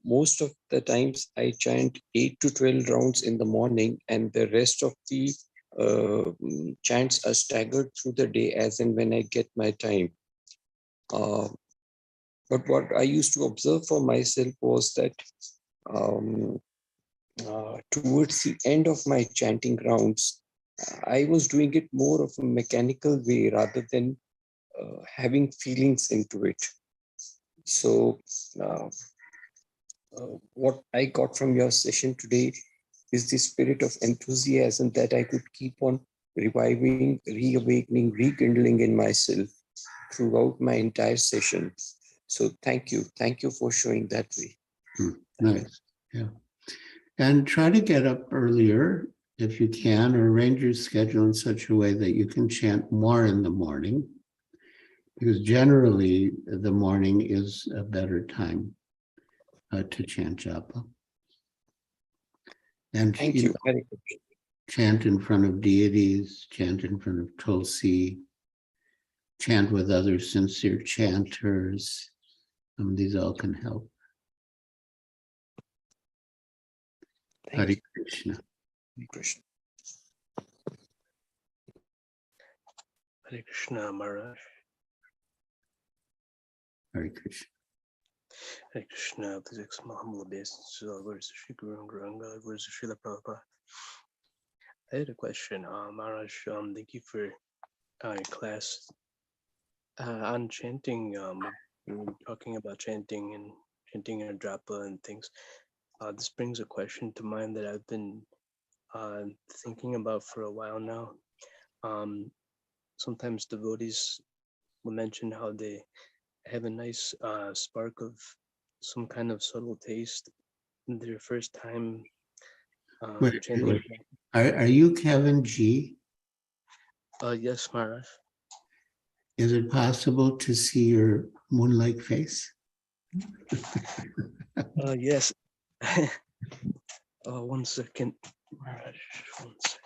most of the times I chant 8 to 12 rounds in the morning, and the rest of the chants are staggered through the day as and when I get my time. But what I used to observe for myself was that towards the end of my chanting rounds, I was doing it more of a mechanical way rather than having feelings into it. So uh, what I got from your session today is the spirit of enthusiasm that I could keep on reviving, reawakening, rekindling in myself throughout my entire session. So thank you. Thank you for showing that way. Nice. Yeah. And try to get up earlier if you can, or arrange your schedule in such a way that you can chant more in the morning, because generally the morning is a better time to chant japa. And Thank you. Hare Krishna. chant in front of deities, chant in front of Tulsi, chant with other sincere chanters. These all can help. Thank Hare you. Krishna. Hare Krishna. Hare Krishna, Maharaj. Hare Krishna. Hare Krishna, please accept my humble obeisance to the words of Sri Guru and Guranga, words of Srila Prabhupada. I had a question, Maharaj. Thank you for your class on chanting. We were talking about chanting and drapa and things. This brings a question to mind that I've been thinking about for a while now. Sometimes devotees will mention how they have a nice spark of some kind of subtle taste their first time Wait, chanting. wait. Are you Kevin G? Yes, Maharaj. Is it possible to see your moon-like face? Yes. 1 second, Maharaj. 1 second.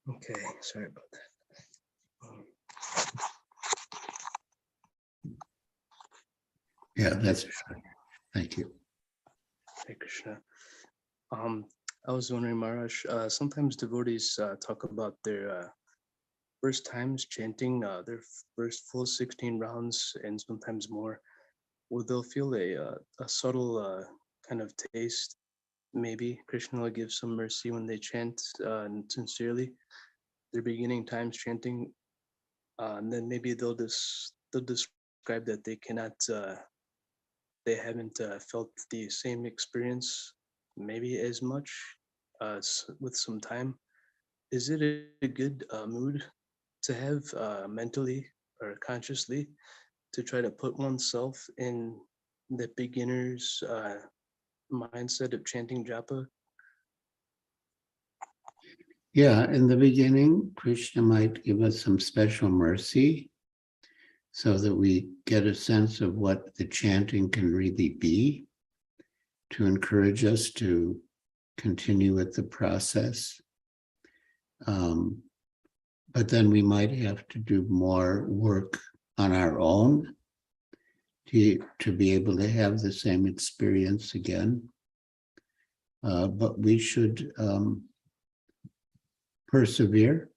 Okay, sorry about that. Yeah, that's fine. Thank you. Hare Krishna. I was wondering, Maharaj, sometimes devotees talk about their first times chanting their first full 16 rounds and sometimes more. Well, they'll feel a subtle kind of taste. Maybe Krishna will give some mercy when they chant sincerely. Their beginning times chanting, and then maybe they'll describe that they cannot, they haven't felt the same experience, maybe as much with some time. Is it a good mood to have mentally or consciously to try to put oneself in the beginner's mindset of chanting japa? Yeah, in the beginning, Krishna might give us some special mercy so that we get a sense of what the chanting can really be, to encourage us to continue with the process. But then we might have to do more work on our own to be able to have the same experience again. But we should persevere.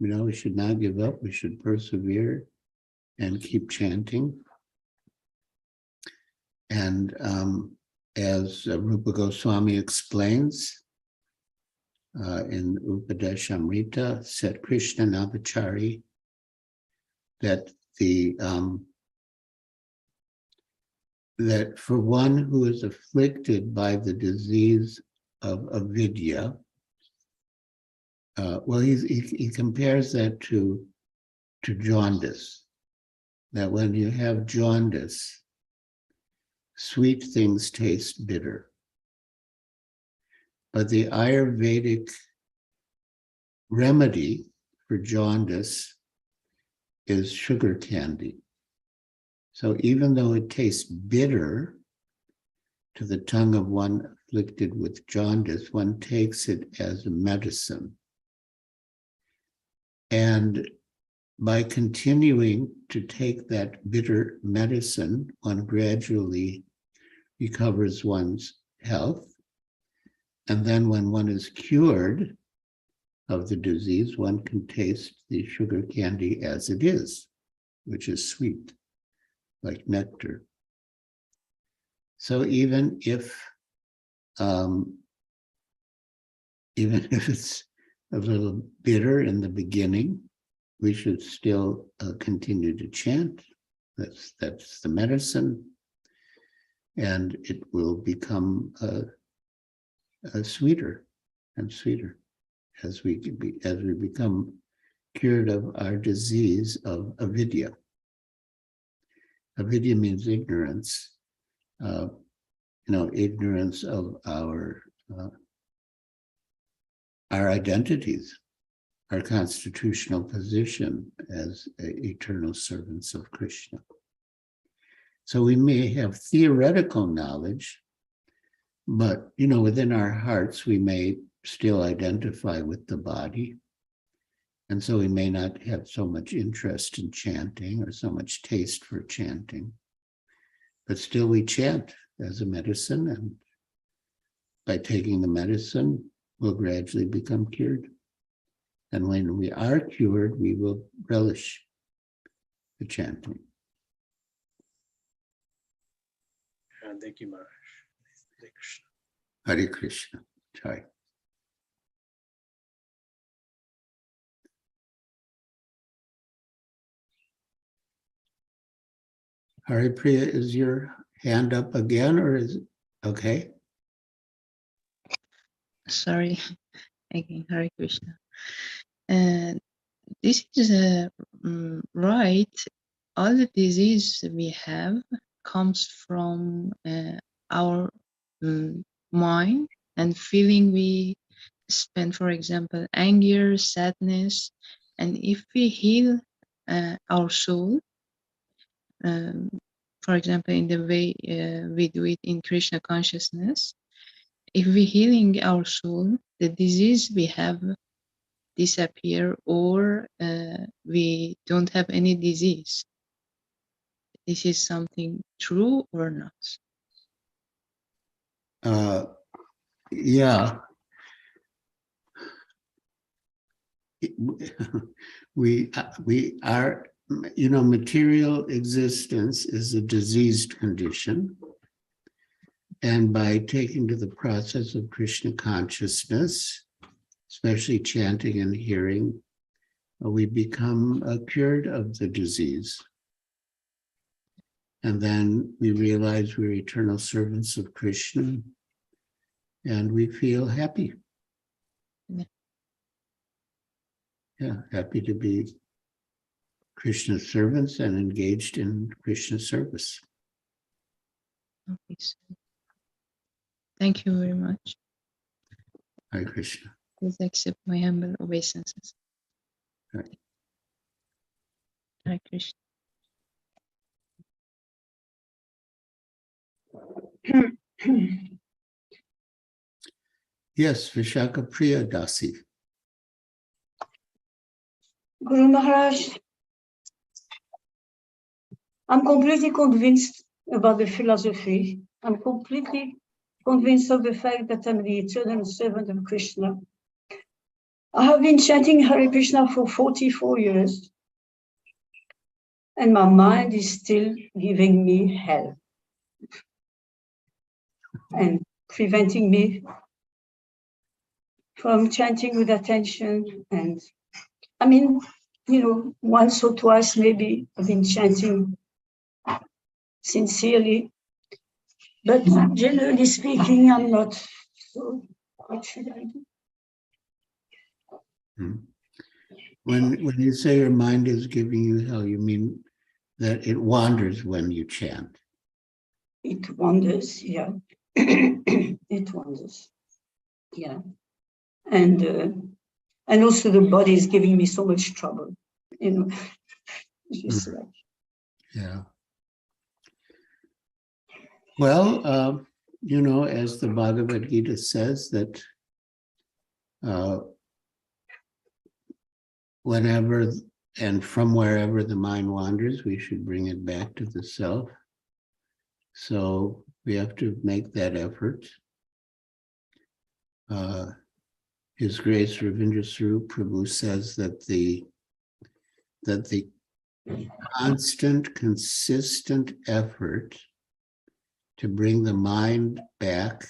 We should not give up. We should persevere and keep chanting. And as Rupa Goswami explains in Upadeshamrita, said Krishna Navachari, that that for one who is afflicted by the disease of avidya, well, he compares that to jaundice, that when you have jaundice, sweet things taste bitter. But the Ayurvedic remedy for jaundice is sugar candy. So even though it tastes bitter to the tongue of one afflicted with jaundice, one takes it as a medicine. And by continuing to take that bitter medicine, one gradually recovers one's health. And then when one is cured of the disease, one can taste the sugar candy as it is, which is sweet, like nectar. So even if even if it's a little bitter in the beginning, we should still continue to chant. That's the medicine, and it will become sweeter and sweeter as we become cured of our disease of avidya. Avidya means ignorance. Ignorance of our identities, our constitutional position as eternal servants of Krishna. So we may have theoretical knowledge, but within our hearts we may still identify with the body. And so we may not have so much interest in chanting or so much taste for chanting. But still we chant as a medicine, and by taking the medicine, we'll gradually become cured. And when we are cured, we will relish the chanting. Thank you, Maharaj. Hare Krishna. Jai. Hare Priya, is your hand up again, or is it okay? Sorry, again, Hare Krishna. And this is right. All the disease we have comes from our mind and feeling we spend, for example, anger, sadness. And if we heal our soul, for example, in the way we do it in Krishna consciousness, if we healing our soul, the disease we have disappear, or we don't have any disease. This is something true or not? Yeah. We are, material existence is a diseased condition. And by taking to the process of Krishna consciousness, especially chanting and hearing, we become cured of the disease. And then we realize we're eternal servants of Krishna, and we feel happy. Yeah, happy to be Krishna's servants and engaged in Krishna service. Okay, so thank you very much. Hare Krishna. Please accept my humble obeisances. Right. Hare Krishna. Yes, Vishaka Priya Dasi. Guru Maharaj, I'm completely convinced about the philosophy. I'm completely convinced of the fact that I'm the eternal servant of Krishna. I have been chanting Hare Krishna for 44 years, and my mind is still giving me hell and preventing me from chanting with attention. And I mean, once or twice maybe I've been chanting sincerely, but generally speaking, I'm not. So what should I do? When you say your mind is giving you hell, you mean that it wanders when you chant? It wanders, yeah. It wanders, yeah. And also the body is giving me so much trouble, It's just like. Yeah. Well, as the Bhagavad Gita says, that whenever and from wherever the mind wanders, we should bring it back to the self. So we have to make that effort. His Grace Ravindra Swarup Prabhu says that the constant, consistent effort to bring the mind back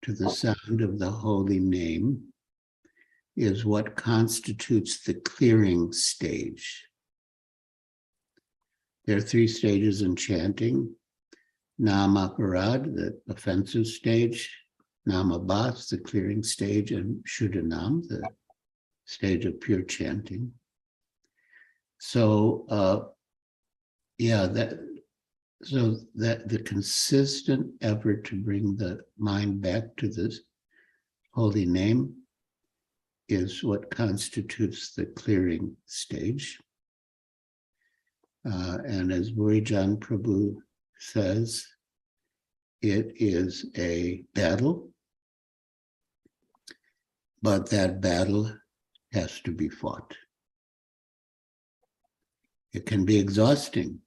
to the sound of the holy name is what constitutes the clearing stage. There are 3 stages in chanting. Namaparad, the offensive stage, Namabhas, the clearing stage, and Shuddhanam, the stage of pure chanting. So, that the consistent effort to bring the mind back to this holy name is what constitutes the clearing stage. And as Burijan Prabhu says, it is a battle, but that battle has to be fought. It can be exhausting,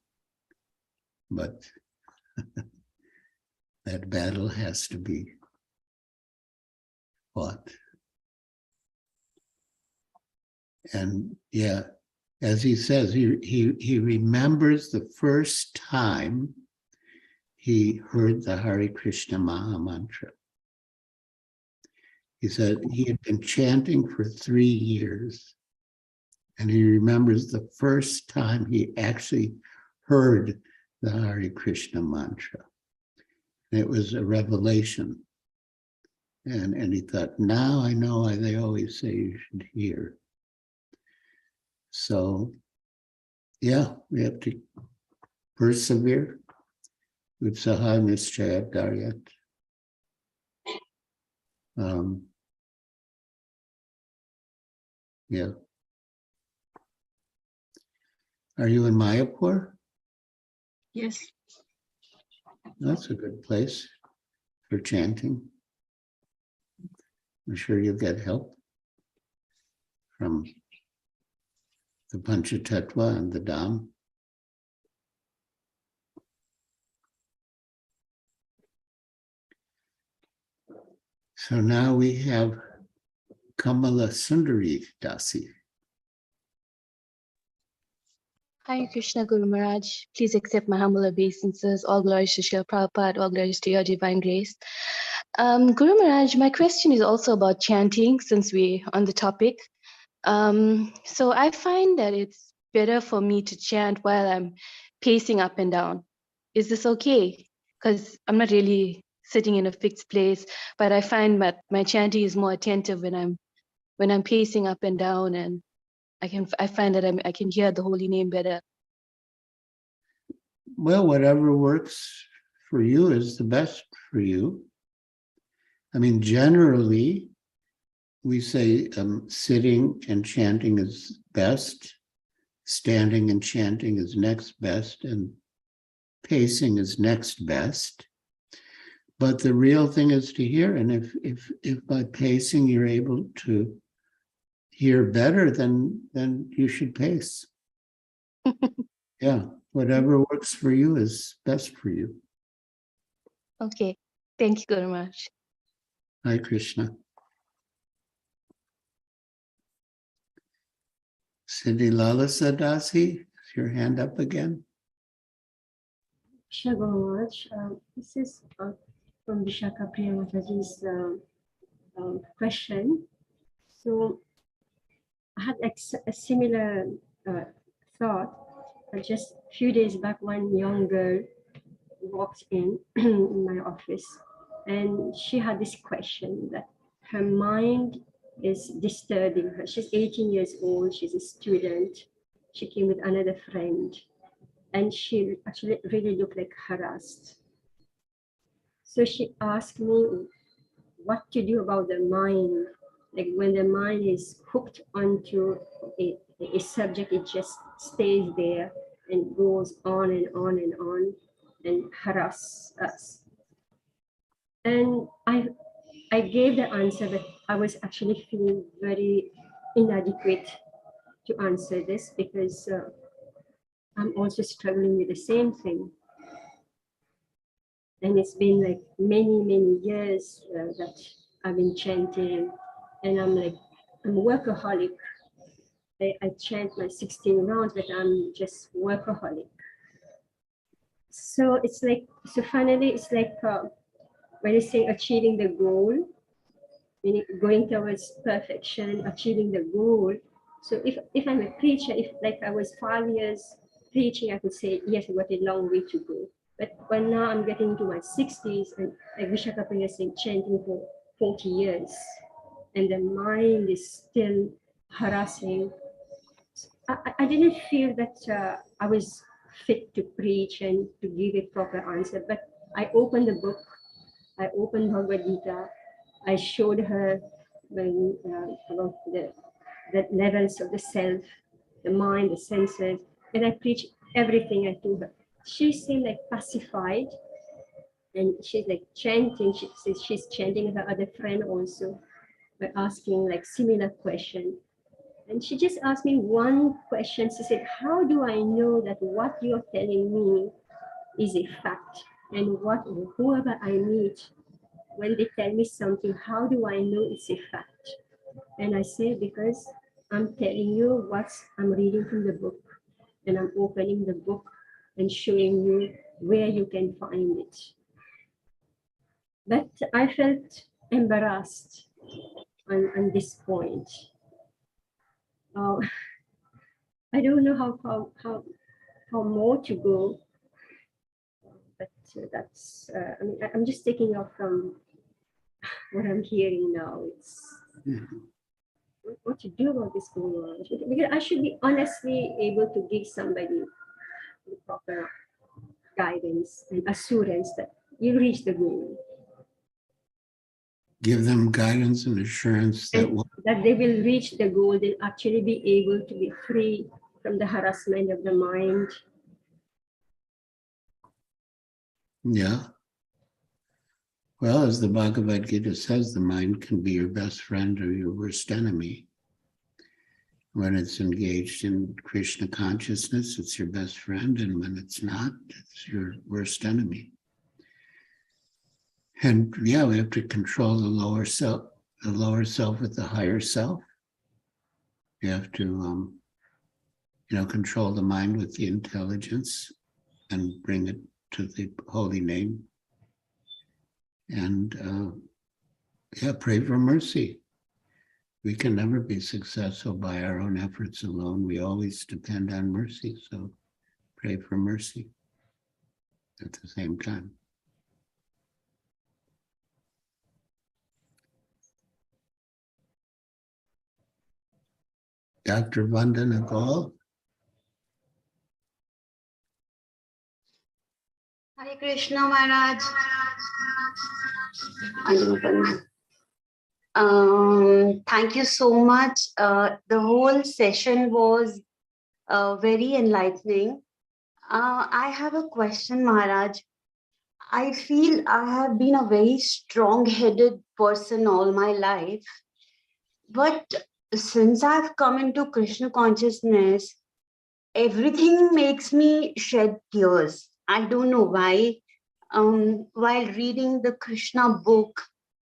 but that battle has to be fought. And yeah, as he says, he remembers the first time he heard the Hare Krishna Maha Mantra. He said he had been chanting for 3 years, and he remembers the first time he actually heard the Hare Krishna mantra. And it was a revelation. And he thought, now I know why they always say you should hear. So, yeah, we have to persevere. Utsaha nischaya daryat. Yeah. Are you in Mayapur? Yes. That's a good place for chanting. I'm sure you'll get help from the Panchatattva and the Dham. So now we have Kamala Sundari Dasi. Hare Krishna Guru Maharaj, please accept my humble obeisances. All glories to Srila Prabhupada, all glories to your divine grace. Guru Maharaj, my question is also about chanting, since we're on the topic. So I find that it's better for me to chant while I'm pacing up and down. Is this okay? Because I'm not really sitting in a fixed place, but I find that my chanting is more attentive when I'm pacing up and down, and I find that I can hear the holy name better. Well, whatever works for you is the best for you. I mean, generally, we say sitting and chanting is best, standing and chanting is next best, and pacing is next best. But the real thing is to hear, and if by pacing you're able to hear better, then you should pace. Yeah, whatever works for you is best for you. Okay, thank you very much. Hare Krishna. Siddhi Lalasa Dasi, is your hand up again? Krishna Guru Maharaj, this is from Vishaka Priya Mataji's question. So I had a similar thought. Just a few days back, one young girl walked in my office, and she had this question that her mind is disturbing her. She's 18 years old, she's a student. She came with another friend, and she actually really looked like harassed. So she asked me what to do about the mind. Like when the mind is hooked onto a subject, it just stays there and goes on and on and on and harass us. And I gave the answer, but I was actually feeling very inadequate to answer this because I'm also struggling with the same thing. And it's been like many years that I've been chanting, and I'm a workaholic. I chant my 16 rounds, but I'm just workaholic. So it's like, so finally it's like when you say achieving the goal, meaning going towards perfection, achieving the goal. So if I'm a preacher, if like I was 5 years preaching, I could say, yes, I've got a long way to go. But when now I'm getting into my 60s, and like Vishakapaya is saying, chanting for 40 years, and the mind is still harassing. I didn't feel that I was fit to preach and to give a proper answer, but I opened the book, I opened Bhagavad Gita, I showed her about the levels of the self, the mind, the senses, and I preached everything I told her. She seemed like pacified, and she's like chanting. She says she's chanting her other friend also by asking like similar question. And she just asked me one question. She said, how do I know that what you're telling me is a fact? And whoever I meet, when they tell me something, how do I know it's a fact? And I say, because I'm telling you what I'm reading from the book, and I'm opening the book and showing you where you can find it. But I felt embarrassed on this point. I don't know how more to go, but that's I mean, I'm just taking off from what I'm hearing now. It's what to do about this going on, because I should be honestly able to give somebody the proper guidance and assurance that you reach the goal, Give them guidance and assurance that and that they will reach the goal. They'll actually be able to be free from the harassment of the mind. yeah. Well, as the Bhagavad Gita says, the mind can be your best friend or your worst enemy. When it's engaged in Krishna consciousness, it's your best friend, and when it's not, it's your worst enemy. And yeah, we have to control the lower self with the higher self. You have to, control the mind with the intelligence and bring it to the holy name. And pray for mercy. We can never be successful by our own efforts alone. We always depend on mercy. So pray for mercy at the same time. Dr. Vandana Gol. Hare Krishna Maharaj. Thank you so much. The whole session was very enlightening. I have a question, Maharaj. I feel I have been a very strong-headed person all my life, but since I've come into Krishna consciousness, everything makes me shed tears. I don't know why. While reading the Krishna book,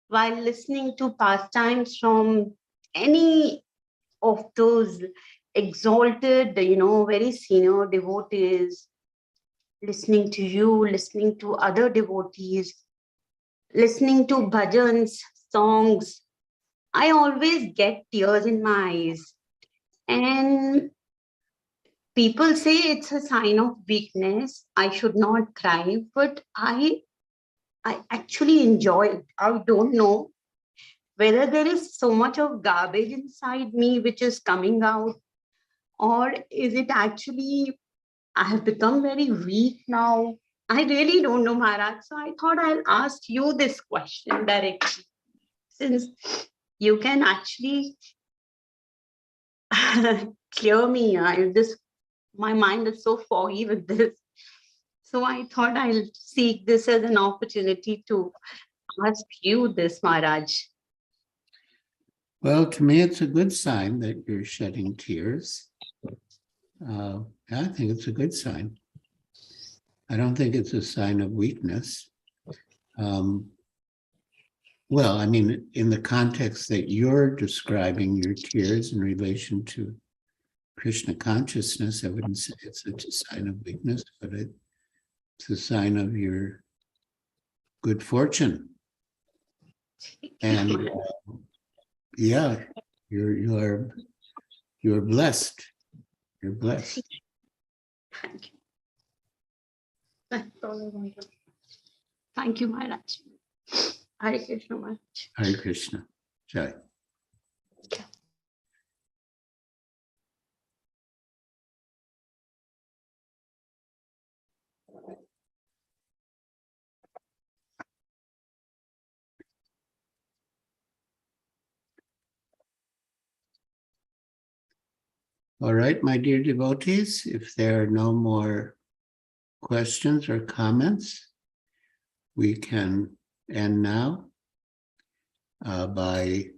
while listening to pastimes from any of those exalted, very senior devotees, listening to you, listening to other devotees, listening to bhajans, songs, I always get tears in my eyes. And people say it's a sign of weakness. I should not cry, but I actually enjoy it. I don't know whether there is so much of garbage inside me which is coming out, or is it actually I have become very weak now? I really don't know, Maharaj. So I thought I'll ask you this question directly, since you can actually clear me. My mind is so foggy with this. So I thought I'll seek this as an opportunity to ask you this, Maharaj. Well, to me, it's a good sign that you're shedding tears. I think it's a good sign. I don't think it's a sign of weakness. Well, I mean, in the context that you're describing your tears in relation to Krishna consciousness, I wouldn't say it's a sign of weakness, but it's a sign of your good fortune. And yeah, you're blessed. You're blessed. Thank you. That's all I wanted. Thank you, Maharaj. Hare Krishna, Maharaj. Hare Krishna. Jai. All right, my dear devotees, if there are no more questions or comments, we can end now by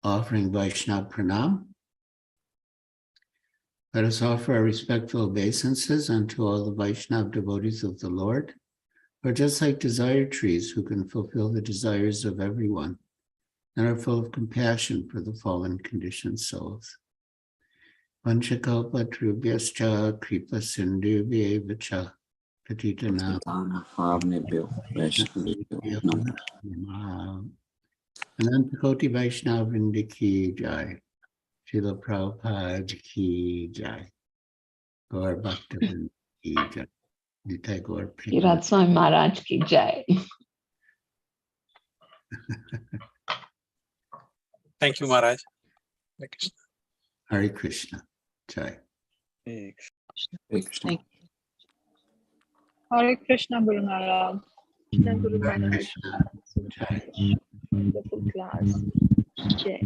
offering Vaishnava Pranam. Let us offer our respectful obeisances unto all the Vaishnava devotees of the Lord, who are just like desire trees who can fulfill the desires of everyone and are full of compassion for the fallen conditioned souls. Vanchakalpa trubhyascha kripa sindhubhyevacha patitanam Anantakoti Vaishnava Vrinda ki jai. Srila Prabhupada ki jai. Gaur Bhakta Vrinda ki jai. Nitai Gaur Premanand. Kirat Swami Maharaj ki jai. Thank you, Maharaj. Hare Krishna. Hare Krishna. Jai. Thank Hare Krishna, Guru Maharaj. Krishna Guru Hare Maharaj. Krishna. Jai. Wonderful class. Jai.